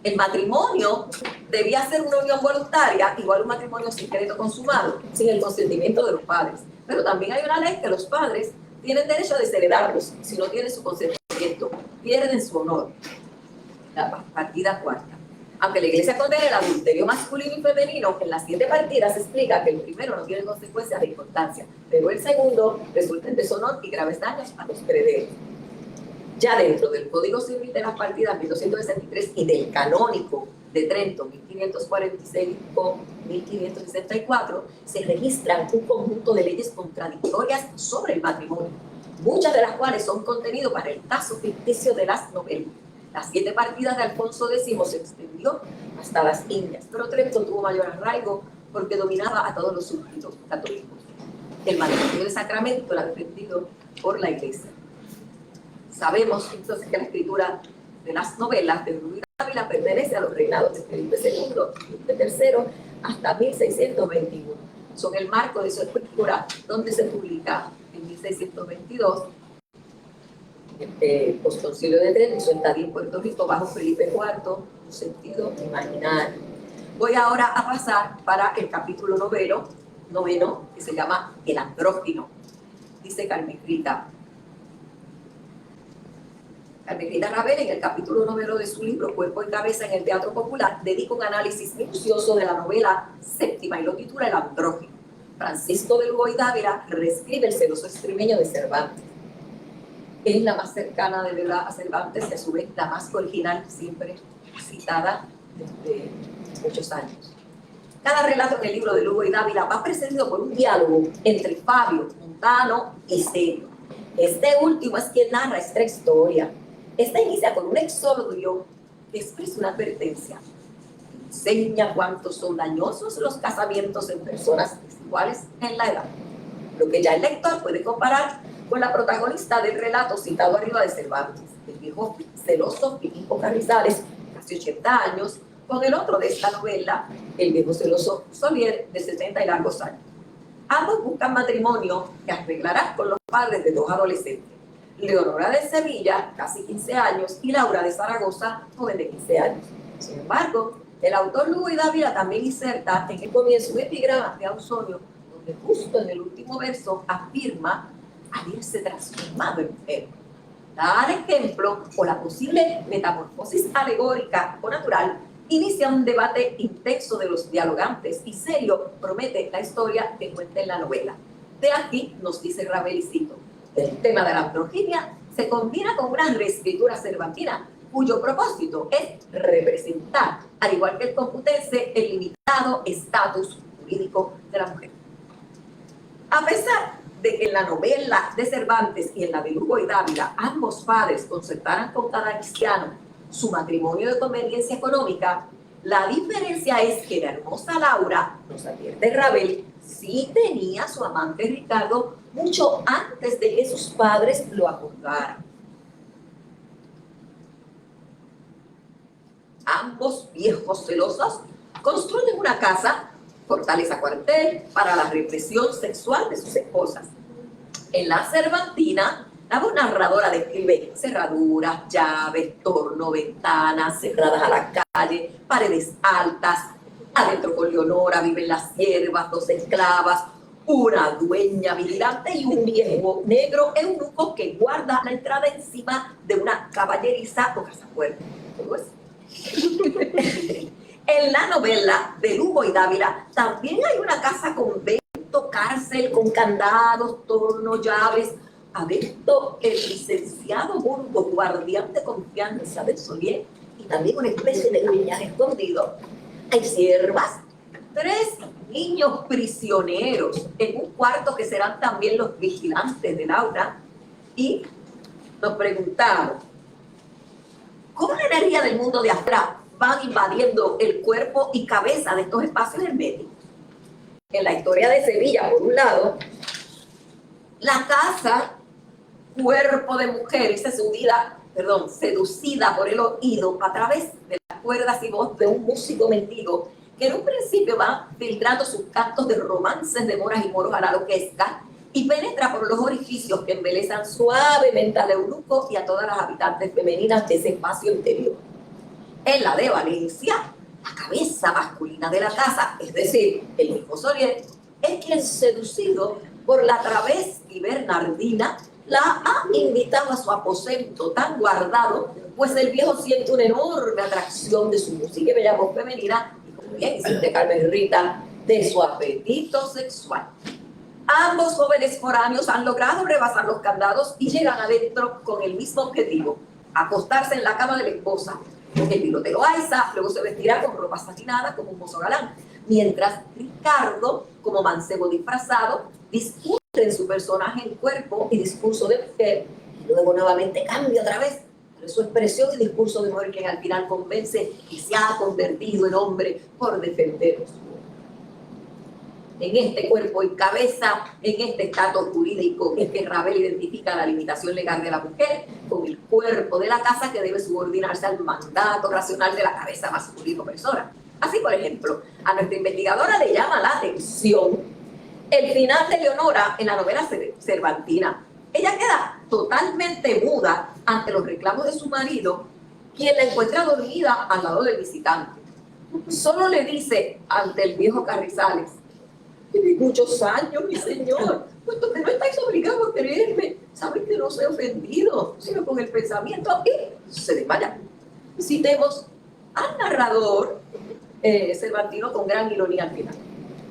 Speaker 5: El matrimonio debía ser una unión voluntaria, igual un matrimonio secreto consumado, sin el consentimiento de los padres. Pero también hay una ley que los padres tienen derecho a desheredarlos si no tienen su consentimiento, pierden su honor. La partida 4. Aunque la Iglesia condena el adulterio masculino y femenino, en las 7 partidas se explica que el primero no tiene consecuencias de importancia, pero el segundo resulta en deshonor y graves daños a los herederos. Ya dentro del Código Civil de las partidas 1263 y del canónico de Trento 1545-1564 se registran un conjunto de leyes contradictorias sobre el matrimonio, muchas de las cuales son contenido para el caso ficticio de las novelas. Las 7 partidas de Alfonso X se extendió hasta las Indias, pero Trento tuvo mayor arraigo porque dominaba a todos los súbditos católicos. El matrimonio de sacramento era defendido por la Iglesia. Sabemos entonces que la escritura de las novelas de Luis Dávila pertenece a los reinados de Felipe II, Felipe III, hasta 1621. Son el marco de su escritura, donde se publica en 1622 el Postconcilio de Trento y su estadía en Puerto Rico bajo Felipe IV, un sentido imaginario. Voy ahora a pasar para el capítulo noveno, que se llama El andrógino. Dice Carmen Rita Ravel, en el capítulo 9 de su libro Cuerpo y Cabeza en el Teatro Popular, dedica un análisis minucioso de la novela séptima y lo titula El andrógino. Francisco de Lugo y Dávila reescribe el celoso extremeño de Cervantes. Es la más cercana de verdad a Cervantes y a su vez la más original, siempre citada desde muchos años. Cada relato en el libro de Lugo y Dávila va precedido por un diálogo entre Fabio, Montano y Celio. Este último es quien narra esta historia. Esta inicia con un exordio que expresa una advertencia. Enseña cuántos son dañosos los casamientos en personas desiguales en la edad. Lo que ya el lector puede comparar con la protagonista del relato citado arriba de Cervantes, el viejo celoso Filipo Carrizales, casi 80 años, con el otro de esta novela, el viejo celoso Solier, de 70 y largos años. Ambos buscan matrimonio que arreglarán con los padres de 2 adolescentes, Leonora de Sevilla, casi 15 años, y Laura de Zaragoza, joven de 15 años. Sin embargo, el autor Lugo y Dávila también inserta en el comienzo un epigrama de Ausonio, donde justo en el último verso afirma haberse transformado en mujer. Tal ejemplo, o la posible metamorfosis alegórica o natural, inicia un debate intenso de los dialogantes y serio promete la historia que cuenta en la novela. De aquí, nos dice Ravel y cito, el tema de la androginia se combina con una reescritura cervantina cuyo propósito es representar, al igual que el computense, el limitado estatus jurídico de la mujer. A pesar de que en la novela de Cervantes y en la de Lugo y Dávila ambos padres concertaran con cada cristiano su matrimonio de conveniencia económica, la diferencia es que la hermosa Laura, nos advierte Ravel, sí tenía a su amante Ricardo mucho antes de que sus padres lo acordaran. Ambos viejos celosos construyen una casa, fortaleza cuartel, para la represión sexual de sus esposas. En la Cervantina, la voz narradora describe cerraduras, llaves, torno, ventanas cerradas a la calle, paredes altas. Adentro con Leonora viven las siervas, 2 esclavas, una dueña vigilante y un viejo negro eunuco que guarda la entrada encima de una caballeriza o casapuerta. Todo eso. En la novela de Lugo y Dávila también hay una casa convento adepto cárcel con candados, tornos, llaves, adepto el licenciado Burgos, guardián de confianza del Solier, y también una especie de guiñán escondido. Hay siervas, 3 niños prisioneros en un cuarto que serán también los vigilantes de Laura, y nos preguntaron, ¿cómo la energía del mundo de afuera van invadiendo el cuerpo y cabeza de estos espacios herméticos? En la historia de Sevilla, por un lado, la casa, cuerpo de mujer, seducida por el oído a través de las cuerdas y voz de un músico mendigo que en un principio va filtrando sus cantos de romances de moras y moros a la loquesca y penetra por los orificios que embelezan suavemente al eunuco y a todas las habitantes femeninas de ese espacio interior. En la de Valencia, la cabeza masculina de la casa, es decir, el mismo Solier, es quien, seducido por la travesti Bernardina, la ha invitado a su aposento tan guardado, pues el viejo siente una enorme atracción de su música y bella voz femenina, y como bien dice Carmen Rita, de su apetito sexual. Ambos jóvenes foráneos han logrado rebasar los candados y llegan adentro con el mismo objetivo, acostarse en la cama de la esposa. El pilotero Aiza luego se vestirá con ropa satinada como un mozo galán, mientras Ricardo, como mancebo disfrazado, discute en su personaje en cuerpo y discurso de mujer, y luego nuevamente cambia otra vez, pero su expresión y discurso de mujer que al final convence que se ha convertido en hombre por defender su honor. En este cuerpo y cabeza, en este estatus jurídico, es que Ravel identifica la limitación legal de la mujer con el cuerpo de la casa que debe subordinarse al mandato racional de la cabeza masculina persona. Así, por ejemplo, a nuestra investigadora le llama la atención el final de Leonora en la novela cervantina. Ella queda totalmente muda ante los reclamos de su marido, quien la encuentra dormida al lado del visitante. Solo le dice ante el viejo Carrizales: "Viví muchos años, mi señor, puesto que no estáis obligados a creerme, saben que no soy ofendido, sino con el pensamiento", y se desmaya. Citemos al narrador cervantino con gran ironía al final.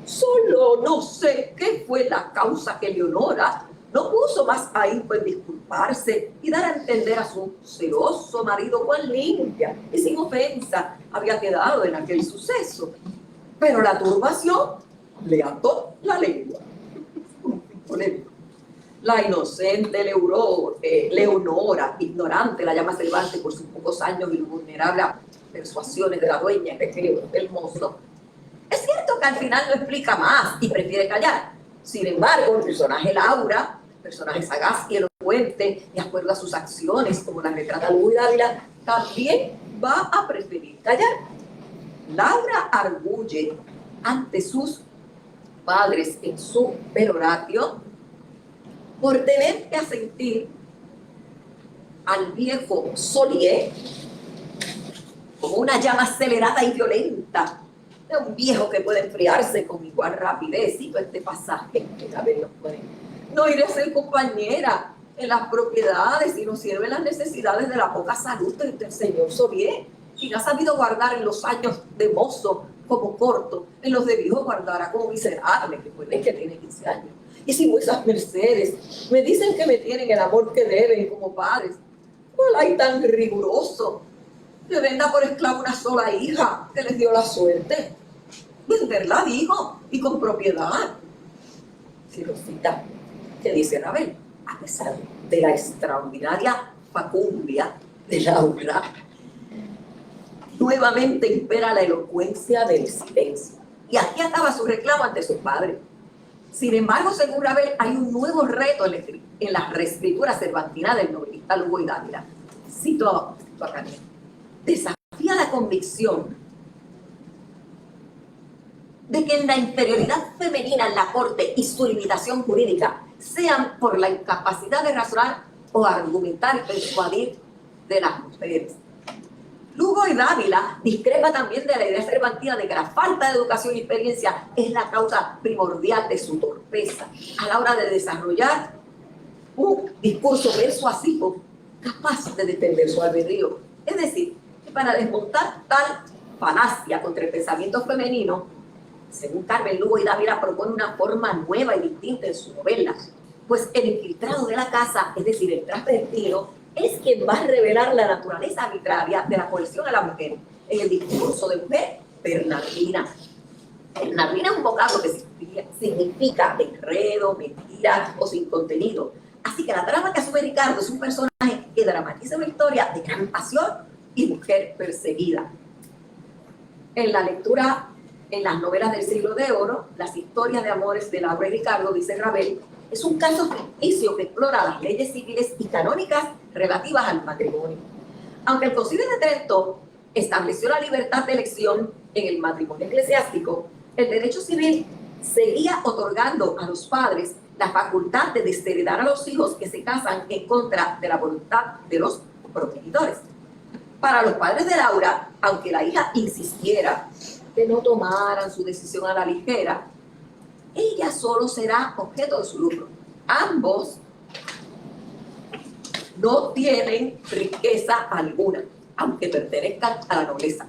Speaker 5: Solo no sé qué fue la causa que Leonora no puso más ahínco en disculparse y dar a entender a su celoso marido cuán limpia y sin ofensa había quedado en aquel suceso. Pero la turbación le ató la lengua. La inocente Leonora, ignorante, la llama Cervantes por sus pocos años y vulnerable a persuasiones de la dueña, el mozo. Es cierto que al final no explica más y prefiere callar. Sin embargo, el personaje Laura, personaje sagaz y elocuente, de acuerdo a sus acciones, como la retrata Lugo y Dávila, también va a preferir callar. Laura arguye ante sus padres en su peroratio por tener que asentir al viejo Solier como una llama acelerada y violenta de un viejo que puede enfriarse con igual rapidez. Cito este pasaje que también nos puede: "No iré a ser compañera en las propiedades y no sirve las necesidades de la poca salud del señor Solier, quien ha sabido guardar en los años de mozo como corto, en los de viejo guardará como miserable", que puede que tiene 15 años. "Y si vuesas mercedes me dicen que me tienen el amor que deben como padres, ¿cuál hay tan riguroso que venda por esclavo una sola hija que les dio la suerte? Venderla, dijo, y con propiedad". Si lo cita, que dice Ravel, a pesar de la extraordinaria facundia de Laura, nuevamente impera la elocuencia del silencio. Y aquí acaba su reclamo ante sus padres. Sin embargo, según Ravel, hay un nuevo reto en la reescritura cervantina del novelista Lugo y Dávila. Cito a Carmen: "Desafía la convicción de que en la inferioridad femenina en la corte y su limitación jurídica sean por la incapacidad de razonar o argumentar y persuadir de las mujeres". Lugo y Dávila discrepa también de la idea cervantina de que la falta de educación y experiencia es la causa primordial de su torpeza a la hora de desarrollar un discurso persuasivo capaz de defender su albedrío. Es decir, que para desmontar tal falacia contra el pensamiento femenino, Según Carmen Lugo y Dávila, propone una forma nueva y distinta en su novela, pues el infiltrado de la casa, es decir, el transvestido, es quien va a revelar la naturaleza arbitraria de la coerción a la mujer en el discurso de mujer Bernardina. Bernardina es un vocablo que significa enredo, mentira o sin contenido. Así que la trama que asume Ricardo es un personaje que dramatiza una historia de gran pasión y mujer perseguida. En la lectura, en las novelas del siglo de oro, las historias de amores de Laura y Ricardo, dice Ravel, es un caso ficticio que explora las leyes civiles y canónicas relativas al matrimonio. Aunque el Concilio de Trento estableció la libertad de elección en el matrimonio eclesiástico, el derecho civil seguía otorgando a los padres la facultad de desheredar a los hijos que se casan en contra de la voluntad de los progenitores. Para los padres de Laura, aunque la hija insistiera que no tomaran su decisión a la ligera, ella solo será objeto de su lucro. Ambos no tienen riqueza alguna, aunque pertenezcan a la nobleza.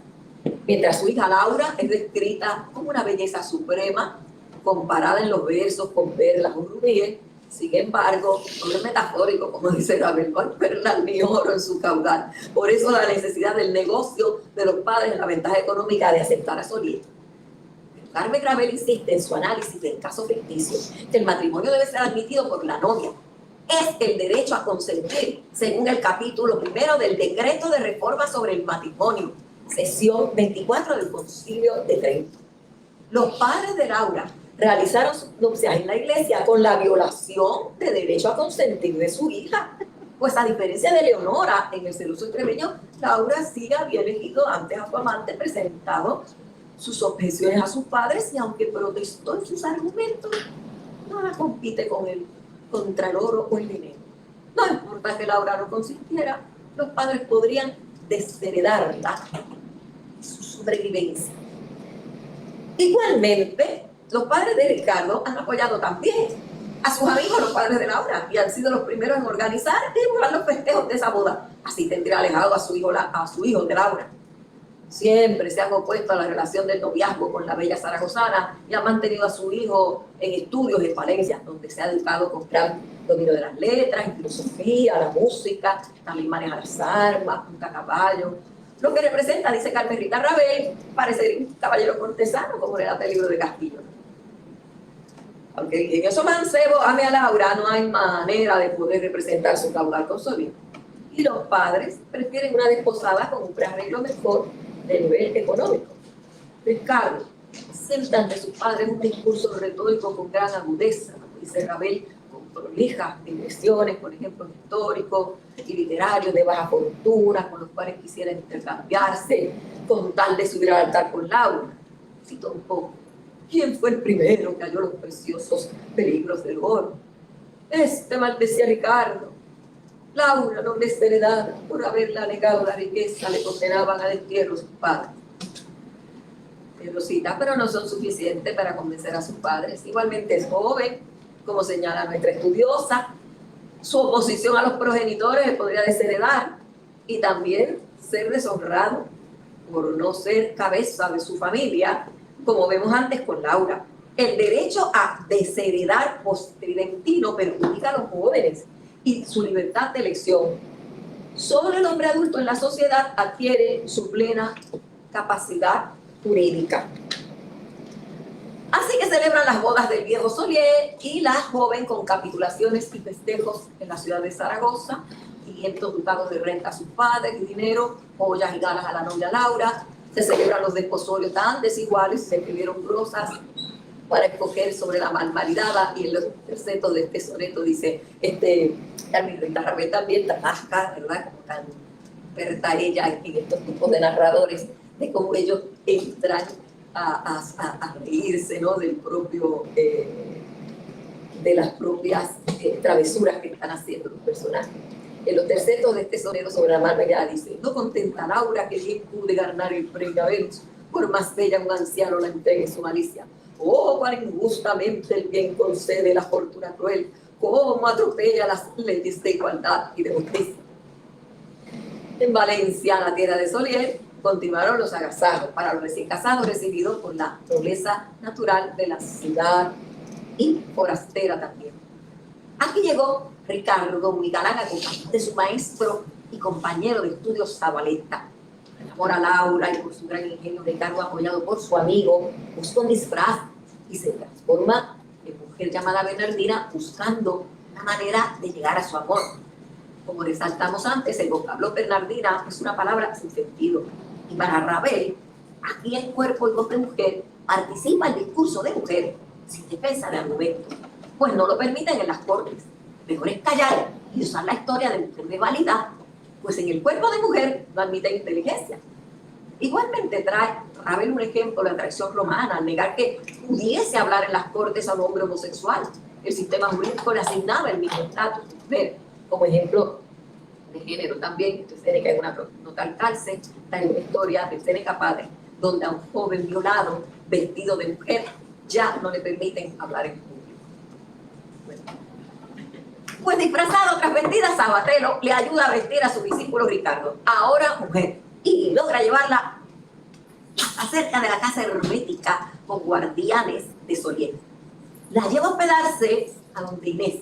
Speaker 5: Mientras su hija Laura es descrita como una belleza suprema, comparada en los versos con perlas o rubíes, sin embargo, no es metafórico, como dice Ravel, no hay perlas ni oro en su caudal. Por eso la necesidad del negocio de los padres en la ventaja económica de aceptar a Solier. Carmen Ravel insiste en su análisis del caso ficticio que el matrimonio debe ser admitido por la novia. Es el derecho a consentir, según el capítulo 1 del Decreto de Reforma sobre el Matrimonio, sesión 24 del Concilio de Trento. Los padres de Laura realizaron sus nupcias en la iglesia con la violación de derecho a consentir de su hija. Pues a diferencia de Leonora, en el celoso extremeño, Laura sí había elegido antes a su amante, presentado sus objeciones a sus padres y aunque protestó en sus argumentos, nada compite con él contra el oro o el dinero. No importa que Laura no consintiera, los padres podrían desheredarla su sobrevivencia. Igualmente, los padres de Ricardo han apoyado también a sus amigos, los padres de Laura, y han sido los primeros en organizar y divulgar los festejos de esa boda. Así tendría alejado a su hijo de Laura. Siempre se han opuesto a la relación del noviazgo con la bella zaragozana y han mantenido a su hijo en estudios en Valencia, donde se ha educado con gran dominio de las letras, en filosofía, la música, también maneja las armas, monta a caballo. Lo que representa, dice Carmen Rita Ravel, parecer un caballero cortesano, como relata el libro de Castillo. Aunque el ingenioso mancebo ame a Laura, no hay manera de poder representar su caudal con Solier. Y los padres prefieren una desposada con un prearreglo mejor de nivel económico. Ricardo presenta ante sus padres un discurso retórico con gran agudeza, como dice Ravel, con prolijas digresiones, por ejemplo, históricos y literarios de baja fortuna, con los cuales quisiera intercambiarse con tal de subir al altar con Laura. Cito un poco. ¿Quién fue el primero que halló los preciosos peligros del oro? Maldecía Ricardo. Laura, no desheredada, por haberla negado la riqueza, le condenaban al destierro sus padres. Rosita, pero no son suficientes para convencer a sus padres. Igualmente es joven, como señala nuestra estudiosa. Su oposición a los progenitores le podría desheredar y también ser deshonrado por no ser cabeza de su familia, como vemos antes con Laura. El derecho a desheredar post-tridentino perjudica a los jóvenes y su libertad de elección. Solo el hombre adulto en la sociedad adquiere su plena capacidad jurídica. Así que celebran las bodas del viejo Solier y la joven con capitulaciones y festejos en la ciudad de Zaragoza, 500 ducados de renta a sus padres y dinero, joyas y galas a la novia Laura. Se celebran los desposorios tan desiguales, se escribieron prosas para escoger sobre la mal maridada, y en los tercetos de este soneto dice, Carmen Rita Ravel también trabaja, ¿verdad? Como tan experta ella en estos tipos de narradores, de cómo ellos entran a reírse, ¿no? Del propio, de las propias travesuras que están haciendo los personajes. En los tercetos de este soneto sobre la mal maridada dice, no contenta Laura que bien pude ganar el premio a Venus, por más bella un anciano la entregue su malicia. Oh, cuán injustamente el bien concede la fortuna cruel, cómo atropella las leyes de igualdad y de justicia. En Valencia, la tierra de Solier, continuaron los agasajos para los recién casados recibidos por la nobleza natural de la ciudad y forastera también. Aquí llegó Ricardo, muy galán, acompañado de su maestro y compañero de estudios Zabaleta. Enamora a Laura y por su gran ingenio Ricardo, apoyado por su amigo, busca un disfraz y se transforma en mujer llamada Bernardina, buscando una manera de llegar a su amor. Como resaltamos antes, el vocablo Bernardina es una palabra sin sentido. Y para Ravel, aquí en Cuerpo y Voz de Mujer, participa el discurso de mujer sin defensa de argumento, pues no lo permiten en las cortes. Mejor es callar y usar la historia de mujer de válida, pues en el cuerpo de mujer no admite inteligencia. Igualmente trae Ravel un ejemplo de atracción romana al negar que pudiese hablar en las cortes a un hombre homosexual. El sistema jurídico le asignaba el mismo estatus de mujer. Como ejemplo de género también, Séneca en una nota al calce, trae una historia de Séneca padre, donde a un joven violado, vestido de mujer, ya no le permiten hablar en público. Bueno. Pues disfrazado, transvestida, Sabatelo le ayuda a vestir a su discípulo Ricardo, ahora mujer, y logra llevarla acerca de la casa hermética con guardianes de Solier. La lleva a hospedarse a donde Inés,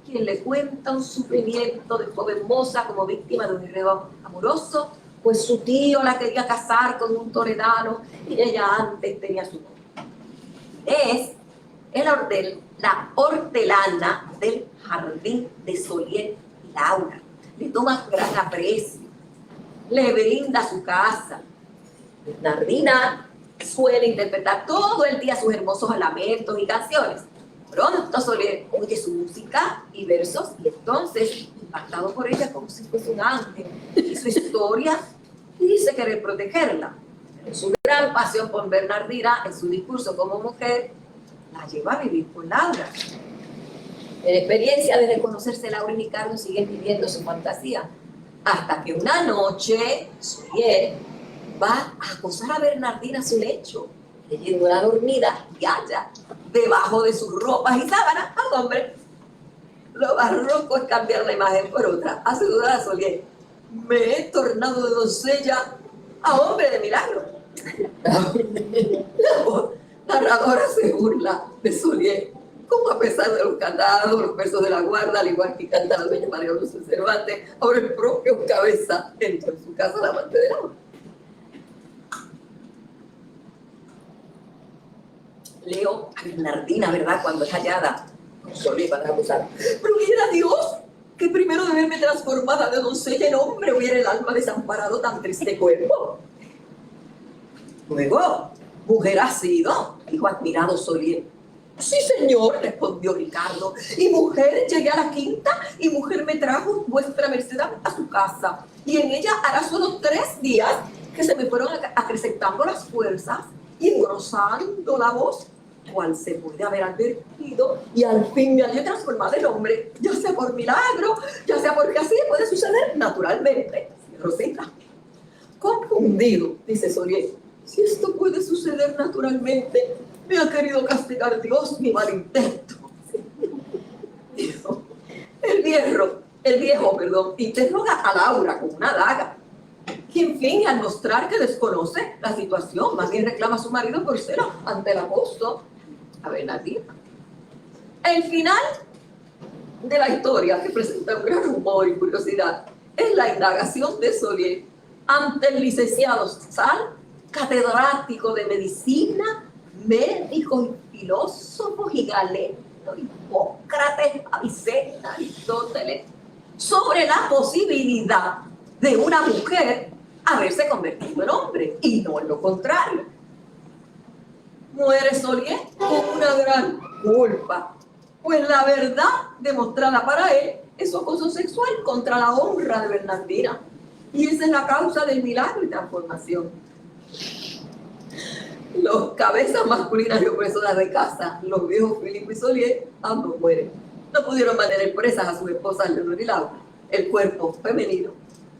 Speaker 5: quien le cuenta un sufrimiento de joven moza como víctima de un enredo amoroso, pues su tío la quería casar con un toledano y ella antes tenía su novio. Es la hortelana del jardín de Solier y Laura. Le toma gran aprecio, le brinda su casa. Bernardina suele interpretar todo el día sus hermosos lamentos y canciones. Pronto Solier oye su música y versos y entonces, impactado por ella como si fuese un ángel, y su historia dice querer protegerla. Pero su gran pasión por Bernardina en su discurso como mujer la lleva a vivir con Laura. En experiencia, desde conocerse, Laura y Ricardo siguen viviendo su fantasía, hasta que una noche Solier va a acosar a Bernardina a su lecho, leyéndola dormida y halla debajo de sus ropas y sábanas al hombre. Lo barroco es cambiar la imagen por otra, asegurar a Solier: me he tornado de doncella a hombre de milagro. La narradora se burla de Solier, como a pesar de los cantados, los versos de la guarda, al igual que canta la bella María Luisa Cervantes, ahora el propio Cabeza entró en su casa la amante de Laura. Leo a Bernardina, ¿verdad?, cuando es hallada con Solier para acusar. Pero quiera Dios que primero de verme transformada de doncella en hombre hubiera el alma desamparado tan triste cuerpo. Luego, mujer ha sido, dijo admirado Solier. Sí, señor, respondió Ricardo, y mujer llegué a la quinta, y mujer me trajo vuestra merced a su casa, y en ella hará solo 3 días que se me fueron acrecentando las fuerzas y engrosando la voz, cual se puede haber advertido, y al fin me hallé transformada en hombre, ya sea por milagro, ya sea porque así puede suceder naturalmente. Rosita, confundido, dice Solier, si esto puede suceder naturalmente, me ha querido castigar Dios mi mal intento. El viejo, interroga a Laura con una daga, quien finge al mostrar que desconoce la situación, más bien reclama a su marido por celo ante el apóstol a Bernardina. El final de la historia, que presenta un gran humor y curiosidad, es la indagación de Solier ante el licenciado Sal, catedrático de medicina, médico y filósofo y Galeno, Hipócrates, Avicena, Aristóteles, sobre la posibilidad de una mujer haberse convertido en hombre y no en lo contrario. Muere Solier con una gran culpa, pues la verdad demostrada para él es su acoso sexual contra la honra de Bernardina, y esa es la causa del milagro y transformación. Los cabezas masculinas y opresoras de casa, los viejos Filipo y Solier, ambos mueren. No pudieron mantener presas a sus esposas Leonor y Laura. El cuerpo femenino,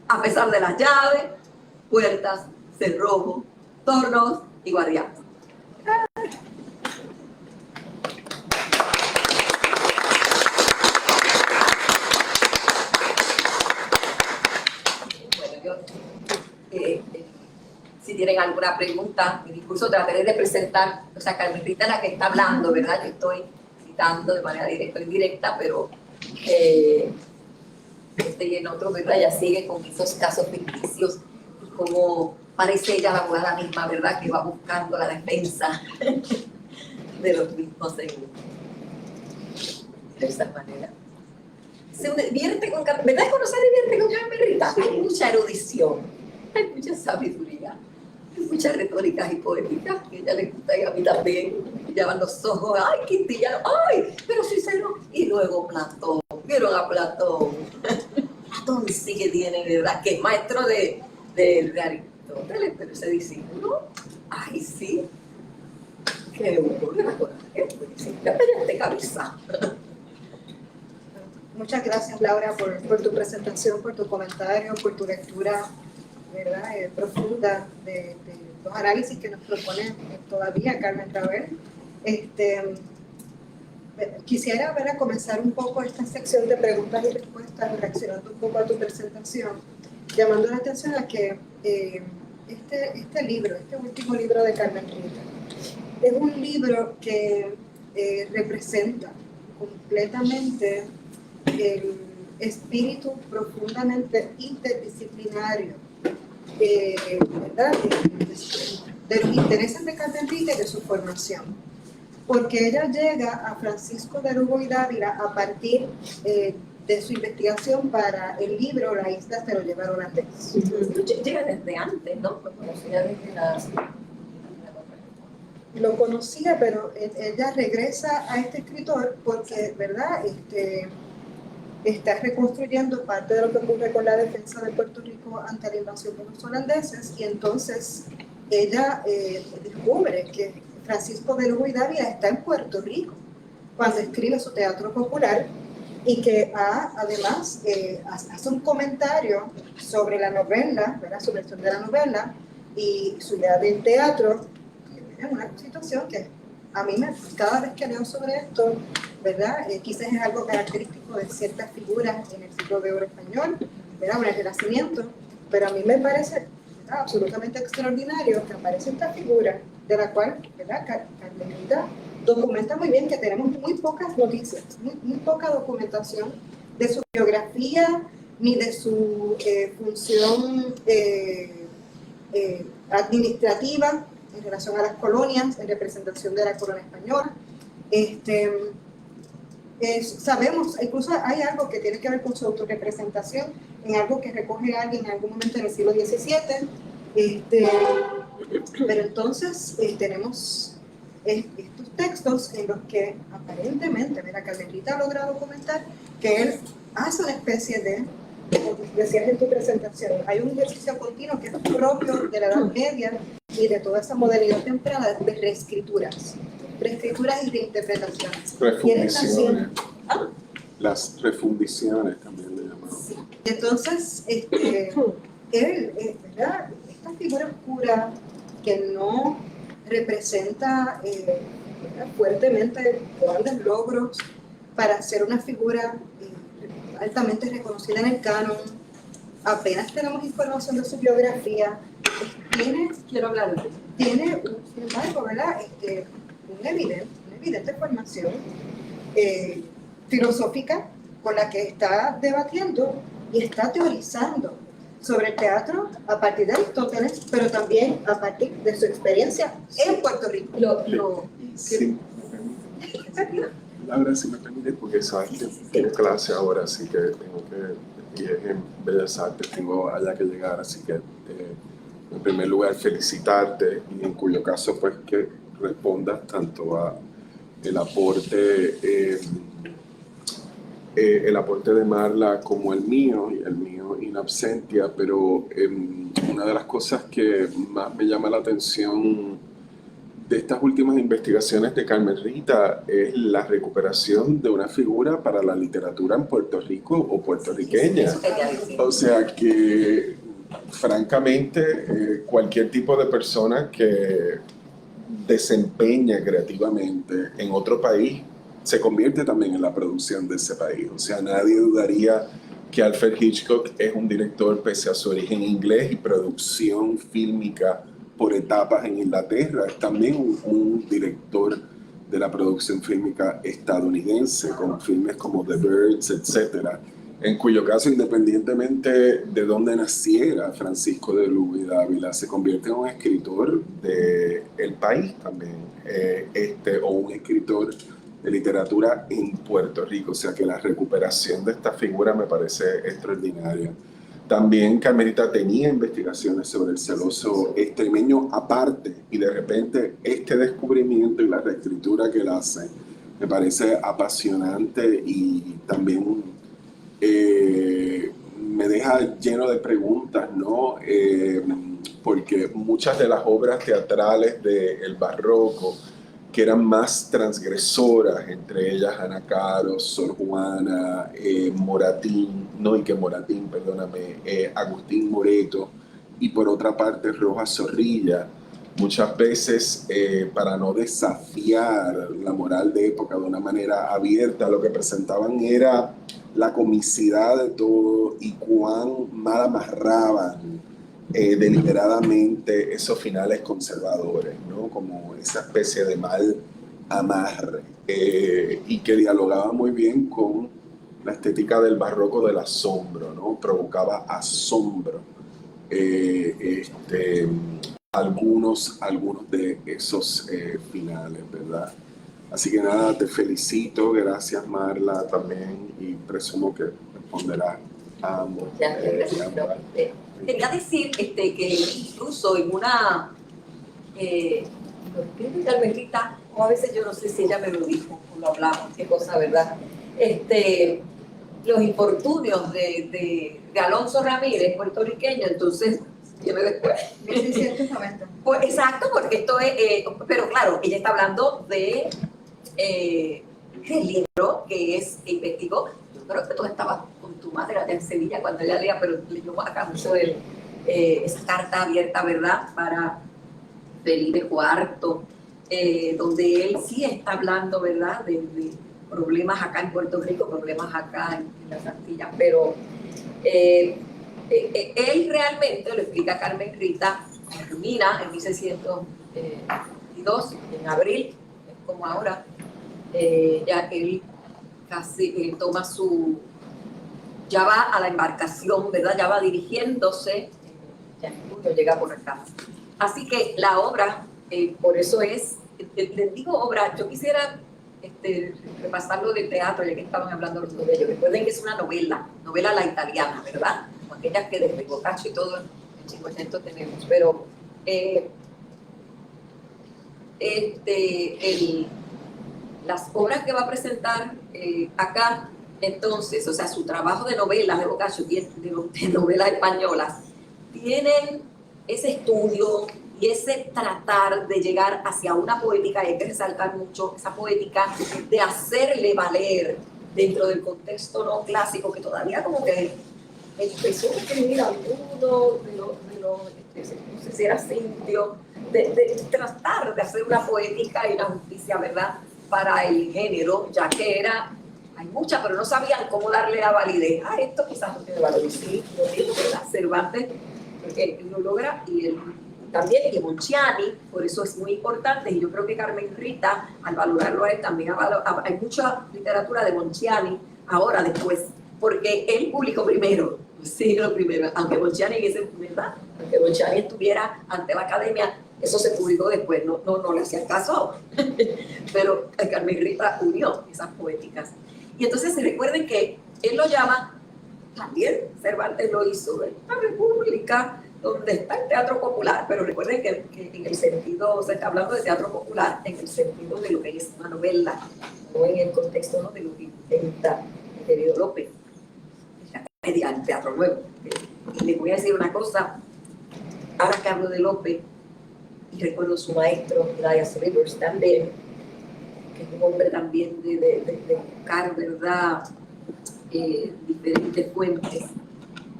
Speaker 5: a pesar de las llaves, puertas, cerrojos, tornos y guardianes. Bueno, si tienen alguna pregunta. Mi discurso trataré de presentar, o sea, Carmen Rita es la que está hablando, ¿verdad? Yo estoy citando de manera directa o indirecta, pero y en otro, ¿verdad? Ella sigue con esos casos ficticios y como parece ella la abogada misma, ¿verdad? Que va buscando la defensa de los mismos de esa manera. Se divierte con, ¿verdad? Conocer divierte con Carmen Rita. Hay mucha erudición, hay mucha sabiduría, hay muchas retóricas y poéticas que a ella le gusta y a mí también. Me llaman los ojos, ay, Quintillano, ay, pero Cicero. Y luego Platón, vieron a Platón. Platón sí que tiene, ¿verdad? Que es maestro de Aristóteles, pero ese discípulo, ay, sí. Qué bueno, qué buenísimo. Ya pegaste cabeza.
Speaker 2: Muchas gracias, Laura, por tu presentación, por tu comentario, por tu lectura, ¿verdad? Profunda de los análisis que nos propone todavía Carmen Rabel. Quisiera, ¿verdad?, comenzar un poco esta sección de preguntas y respuestas, reaccionando un poco a tu presentación, llamando la atención a que este libro, este último libro de Carmen Rita, es un libro que representa completamente el espíritu profundamente interdisciplinario, ¿verdad?, de los intereses de Carmen Rita y de su formación, porque ella llega a Francisco de Lugo y Dávila a partir de su investigación para el libro La isla se lo llevaron a Tex.
Speaker 5: Llega desde antes, ¿no? Lo conocía desde las...
Speaker 2: Lo conocía, pero ella regresa a este escritor porque, ¿verdad?, está reconstruyendo parte de lo que ocurre con la defensa de Puerto Rico ante la invasión de los holandeses, y entonces ella descubre que Francisco de Lugo y Dávila está en Puerto Rico cuando escribe su teatro popular, y que además hace un comentario sobre la novela, ¿verdad?, sobre el de la novela y su idea del teatro. Es una situación que a mí cada vez que leo sobre esto, ¿verdad?, quizás es algo característico de ciertas figuras en el siglo de oro español, ¿verdad?, en el Renacimiento, pero a mí me parece, ¿verdad?, absolutamente extraordinario que aparece esta figura de la cual, ¿verdad?, Carmen Rita documenta muy bien, que tenemos muy pocas noticias, muy poca documentación de su biografía ni de su función administrativa en relación a las colonias, en representación de la corona española. Sabemos, incluso hay algo que tiene que ver con su autorrepresentación, en algo que recoge alguien en algún momento en el siglo XVII, pero entonces tenemos estos textos en los que aparentemente, mira, Carmen Rita ha logrado comentar que él hace una especie de, como decías en tu presentación, hay un ejercicio continuo que es propio de la Edad Media y de toda esa modernidad temprana de reescrituras y reinterpretaciones.
Speaker 4: Refundiciones. Las refundiciones también le llamamos.
Speaker 2: Sí. Entonces, él, ¿verdad?, esta figura oscura que no representa fuertemente grandes logros para ser una figura altamente reconocida en el canon, apenas tenemos información de su biografía,
Speaker 5: Quiero hablar de eso.
Speaker 2: tiene, sin embargo, ¿verdad?, una evidente formación filosófica con la que está debatiendo y está teorizando sobre el teatro a partir de Aristóteles, pero también a partir de su experiencia en Puerto Rico.
Speaker 4: Sí, Laura, si me permite, porque sabes que tengo clase ahora, así que tengo que ir en Bellas Artes, tengo allá que llegar, así que en primer lugar felicitarte, y en cuyo caso pues que respondas tanto a el aporte de Marla como el mío in absentia, pero una de las cosas que más me llama la atención de estas últimas investigaciones de Carmen Rita es la recuperación de una figura para la literatura en Puerto Rico o puertorriqueña. O sea que, francamente, cualquier tipo de persona que desempeña creativamente en otro país se convierte también en la producción de ese país. O sea, nadie dudaría que Alfred Hitchcock es un director pese a su origen inglés y producción fílmica por etapas en Inglaterra. Es también un director de la producción fílmica estadounidense, con filmes como The Birds, etcétera, en cuyo caso, independientemente de dónde naciera Francisco de Lugo y Dávila, se convierte en un escritor del país también, o un escritor de literatura en Puerto Rico, o sea que la recuperación de esta figura me parece extraordinaria. También Carmelita tenía investigaciones sobre el celoso extremeño aparte, y de repente este descubrimiento y la reescritura que él hace me parece apasionante y también me deja lleno de preguntas, ¿no? Porque muchas de las obras teatrales del barroco, que eran más transgresoras, entre ellas Ana Caro, Sor Juana, Agustín Moreto, y por otra parte Rojas Zorrilla, muchas veces para no desafiar la moral de época de una manera abierta, lo que presentaban era la comicidad de todo y cuán mal amarraban deliberadamente esos finales conservadores, ¿no? Como esa especie de mal amarre, y que dialogaba muy bien con la estética del barroco del asombro, ¿no? Provocaba asombro algunos de esos finales, ¿verdad? Así que nada, te felicito, gracias Marla también, y presumo que responderás a ambos.
Speaker 5: Quería decir que incluso en una Carmelita, o a veces yo no sé si ella me lo dijo o lo hablamos, qué cosa, ¿verdad? Los infortunios de Alonso Ramírez, puertorriqueño, entonces viene después.
Speaker 2: 1690.
Speaker 5: Pues exacto, porque esto es, pero claro, ella está hablando de el libro que investigó. Yo creo que tú estabas con tu madre allá en Sevilla cuando ella leía, pero leyó acá mucho esa carta abierta, ¿verdad?, para Felipe IV, donde él sí está hablando, ¿verdad?, de problemas acá en Puerto Rico, problemas acá en las Antillas, pero él realmente, lo explica Carmen Rita, termina en 1622, en abril, como ahora, ya él casi toma ya va a la embarcación, ¿verdad? Ya va dirigiéndose, ya en junio llega por acá. Así que la obra, por eso les digo obra, yo quisiera repasarlo de teatro, ya que estaban hablando de ello. Recuerden que es una novela a la italiana, ¿verdad? Como aquellas que desde Boccaccio y todo en Cinquecento tenemos, pero las obras que va a presentar acá, entonces, o sea, su trabajo de novelas de Boccaccio, de novelas españolas, tienen ese estudio y ese tratar de llegar hacia una poética, y hay que resaltar mucho esa poética de hacerle valer dentro del contexto no clásico, que todavía como que empezó a escribir alguno de los no sé si era Cindio, de tratar de hacer una poética y una justicia, ¿verdad?, para el género, ya que hay muchas, pero no sabían cómo darle la validez. Esto quizás no tiene valor, y sí, lo digo, ¿verdad? Cervantes, porque él lo logra, y él también, y Monciani, por eso es muy importante, y yo creo que Carmen Rita, al valorarlo a él, también hay mucha literatura de Monciani ahora, después, porque él publicó primero, siglo primero, aunque Monciani estuviera ante la academia, eso se publicó después, no le hacía caso, pero Carmen Rita unió esas poéticas. Y entonces se recuerden que él lo llama, también Cervantes lo hizo, la República, donde está el teatro popular, pero recuerden que en el sentido, se está hablando de teatro popular, en el sentido de lo que es una novela, no en el contexto, ¿no?, de lo que intenta el querido López, la comedia, el teatro nuevo. Y les voy a decir una cosa, ahora que hablo de López, y recuerdo su maestro, Elias Rivers, también, que es un hombre también de buscar, ¿verdad?, diferentes fuentes.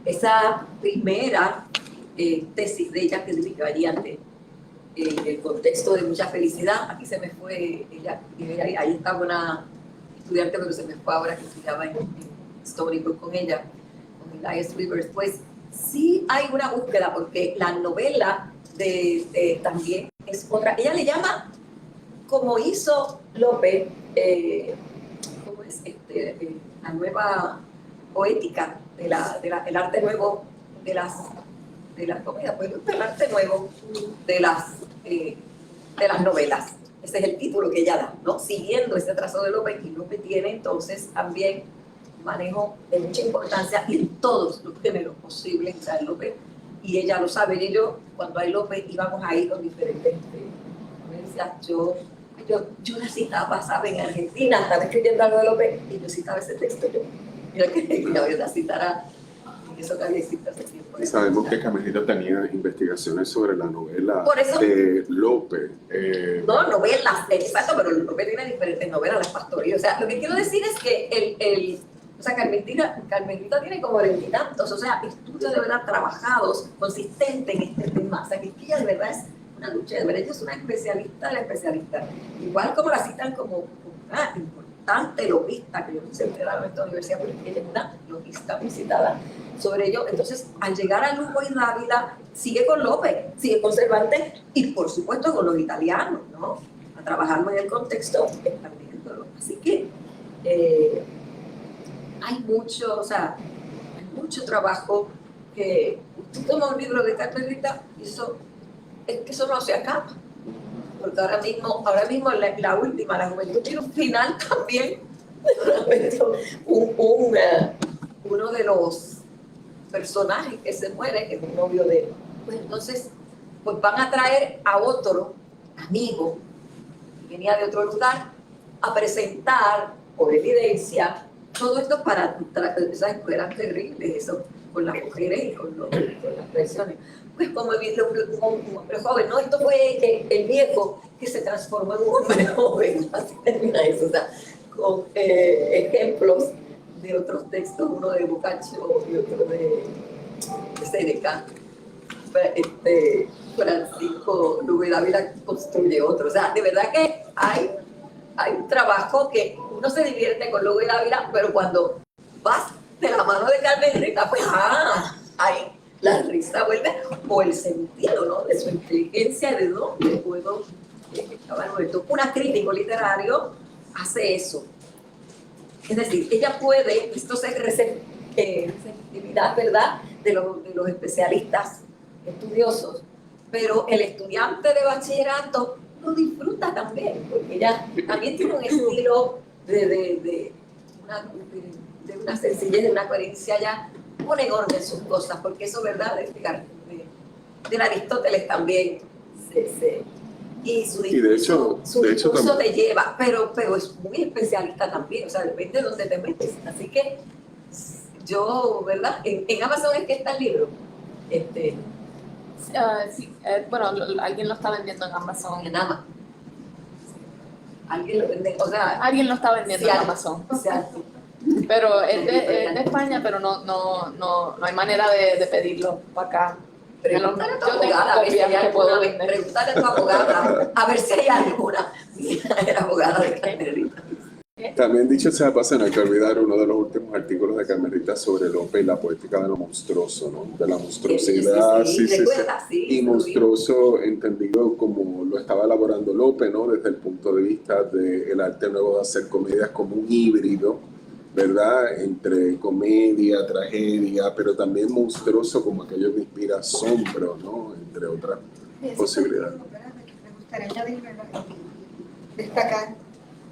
Speaker 5: Esa primera tesis de ella, que es muy variante, en el contexto de mucha felicidad, aquí se me fue, ahí estaba una estudiante, pero se me fue ahora, que estudiaba en Stony Brook con ella, con Elias Rivers. Pues sí hay una búsqueda, porque la novela también es otra. Ella le llama, como hizo Lope, ¿cómo es? La nueva poética, el arte nuevo de las comidas, pues el arte nuevo de las novelas. Ese es el título que ella da, ¿no? Siguiendo ese trazo de Lope, y Lope tiene entonces también manejo de mucha importancia en todos los géneros posibles. O sea, Lope, y ella lo sabe, y yo, cuando hay Lope, íbamos a ir con diferentes universidades. Yo la citaba, ¿saben? En Argentina, estaba escribiendo algo de Lope, y yo citaba ese texto. Mira que yo la citara, eso que había escrito hace tiempo.
Speaker 4: Y sabemos que Carmelita tenía investigaciones sobre la novela
Speaker 5: Por eso,
Speaker 4: de Lope.
Speaker 5: no, novelas, exacto, pero Lope tiene diferentes novelas, las pastorías. O sea, lo que quiero decir es que o sea, Carmelita tiene como 20 y tantos, o sea, estudios de verdad trabajados, consistentes en este tema. O sea, que ella de verdad es una lucha, de verdad ella es una especialista de la especialista. Igual como la citan como una importante logista, que yo no sé en esta universidad, pero ella es una logista visitada sobre ello. Entonces, al llegar a Lugo y Dávila, sigue con Lope, sigue con Cervantes y por supuesto con los italianos, ¿no? A trabajarlo en el contexto expandiéndolo. Así que hay mucho, o sea, hay mucho trabajo que usted toma un libro de Carmelita y eso, es que eso no se acaba. Porque ahora mismo la última, la juventud tiene un final también. Uno de los personajes que se muere, que es un novio de él, pues entonces pues van a traer a otro amigo que venía de otro lugar a presentar por evidencia todo esto para, ¿sabes? Pues eran terribles eso, con las mujeres y con las presiones. Pues como un hombre joven, ¿no? Esto fue el viejo que se transformó en un hombre joven, así termina eso, o sea, con ejemplos de otros textos, uno de Boccaccio y otro de Séneca. Francisco Lugo y Dávila construye otro. O sea, de verdad que hay un trabajo que uno se divierte con Lugo y Dávila, pero cuando vas de la mano de Carmen Rita, pues ahí la risa vuelve, o el sentido, ¿no? De su inteligencia, de dónde puedo acabar con esto. Una crítico literario hace eso. Es decir, ella puede, esto es receptividad, ¿verdad?, de los especialistas estudiosos, pero el estudiante de bachillerato lo disfruta también, porque ella también tiene un estilo de una sencillez, de una coherencia, ya pone en orden sus cosas, porque eso, ¿verdad?, de Aristóteles también y su discurso te lleva, pero es muy especialista también, o sea, depende de dónde te metes. Así que yo, ¿verdad? En Amazon es que está el libro.
Speaker 6: Sí, bueno, alguien lo está vendiendo en Amazon.
Speaker 5: En Amazon. Alguien lo vende, o sea,
Speaker 6: Alguien lo está vendiendo
Speaker 5: sí,
Speaker 6: en Amazon.
Speaker 5: sí.
Speaker 6: Pero es de España, pero no hay manera de pedirlo para acá.
Speaker 5: Pregúntale a tu
Speaker 6: Yo tengo
Speaker 5: abogada, a ver si hay
Speaker 6: copias que puedo
Speaker 5: alguna,
Speaker 6: vender.
Speaker 5: pregúntale a tu abogada, a ver si hay alguna. Era abogada de Carmelita.
Speaker 4: También dicho sea paso, no hay que olvidar uno de los últimos artículos de Carmelita sobre Lope y la poética de lo monstruoso, ¿no? De la monstruosidad,
Speaker 5: sí.
Speaker 4: Y monstruoso entendido como lo estaba elaborando Lope, ¿no? Desde el punto de vista del arte nuevo de hacer comedias como un híbrido, ¿verdad? Entre comedia, tragedia, pero también monstruoso como aquello que inspira asombro, ¿no? Entre otras posibilidades.
Speaker 2: Me gustaría añadir, ¿verdad?, destacar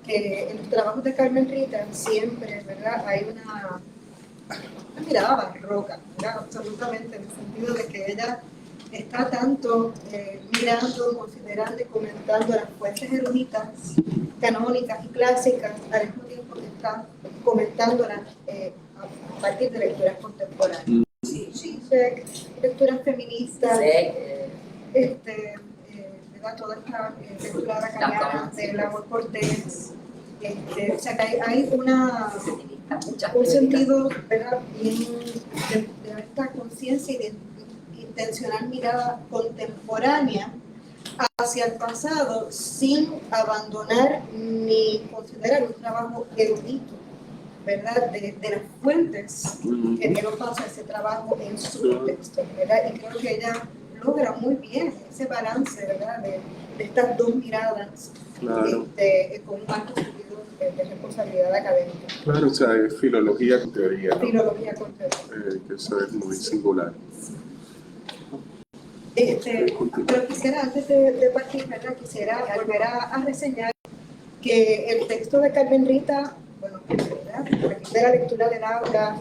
Speaker 2: que en los trabajos de Carmen Rita siempre, ¿verdad?, hay una mirada barroca, ¿verdad?, absolutamente, en el sentido de que ella está tanto mirando, considerando y comentando las fuentes eruditas, canónicas y clásicas, al mismo tiempo que está comentándolas a partir de lecturas contemporáneas. Zizek, lecturas feministas, toda esta lectura lacaniana de Laura Cortés, o sea que hay un sentido, ¿verdad?, de esta conciencia y de intencional mirada contemporánea hacia el pasado sin abandonar ni considerar un trabajo erudito, ¿verdad?, de las fuentes que dieron paso a ese trabajo en su texto, ¿verdad? Y creo que ella logra muy bien ese balance, ¿verdad? De estas dos miradas,
Speaker 4: Claro.
Speaker 2: con un alto sentido de responsabilidad académica.
Speaker 4: Claro, o sea, es filología con teoría, ¿no?
Speaker 2: Filología con teoría.
Speaker 4: Que eso es muy singular.
Speaker 2: Pero quisiera, antes de partir, ¿verdad? Quisiera volver a reseñar que el texto de Carmen Rita, bueno, ¿verdad? De la lectura del aula,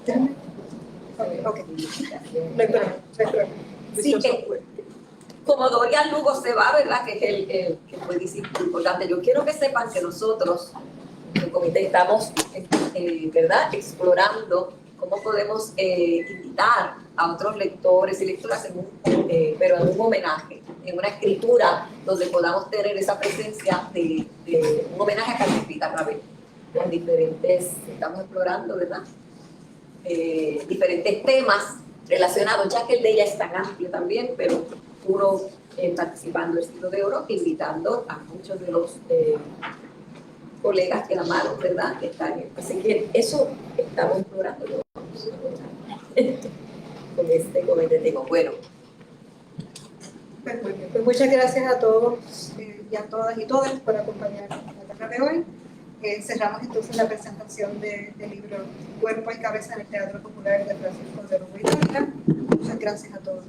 Speaker 2: déjame. Ok. No hay problema, no hay problema.
Speaker 5: Sí, que como Dorian Lugo se va, ¿verdad? Que es el que fue discípulo importante. Yo quiero que sepan que nosotros, en el comité, estamos, ¿verdad? Explorando cómo podemos invitar a otros lectores y lectoras, pero en un homenaje, en una escritura donde podamos tener esa presencia de un homenaje a Carmen Rita Ravel, con diferentes, estamos explorando, ¿verdad? Diferentes temas relacionados, ya que el de ella es tan amplio también, pero uno participando en el Siglo de Oro, invitando a muchos de los colegas que la amaron, ¿verdad? Que están, así que eso estamos explorando con este tema. Bueno,
Speaker 2: Pues muy bien, pues muchas gracias a todos y a todas y todas por acompañarnos en la tarde de hoy. Cerramos entonces la presentación del libro Cuerpo y Cabeza en el Teatro Popular de Francisco de Lugo y Dávila. Muchas gracias a todos.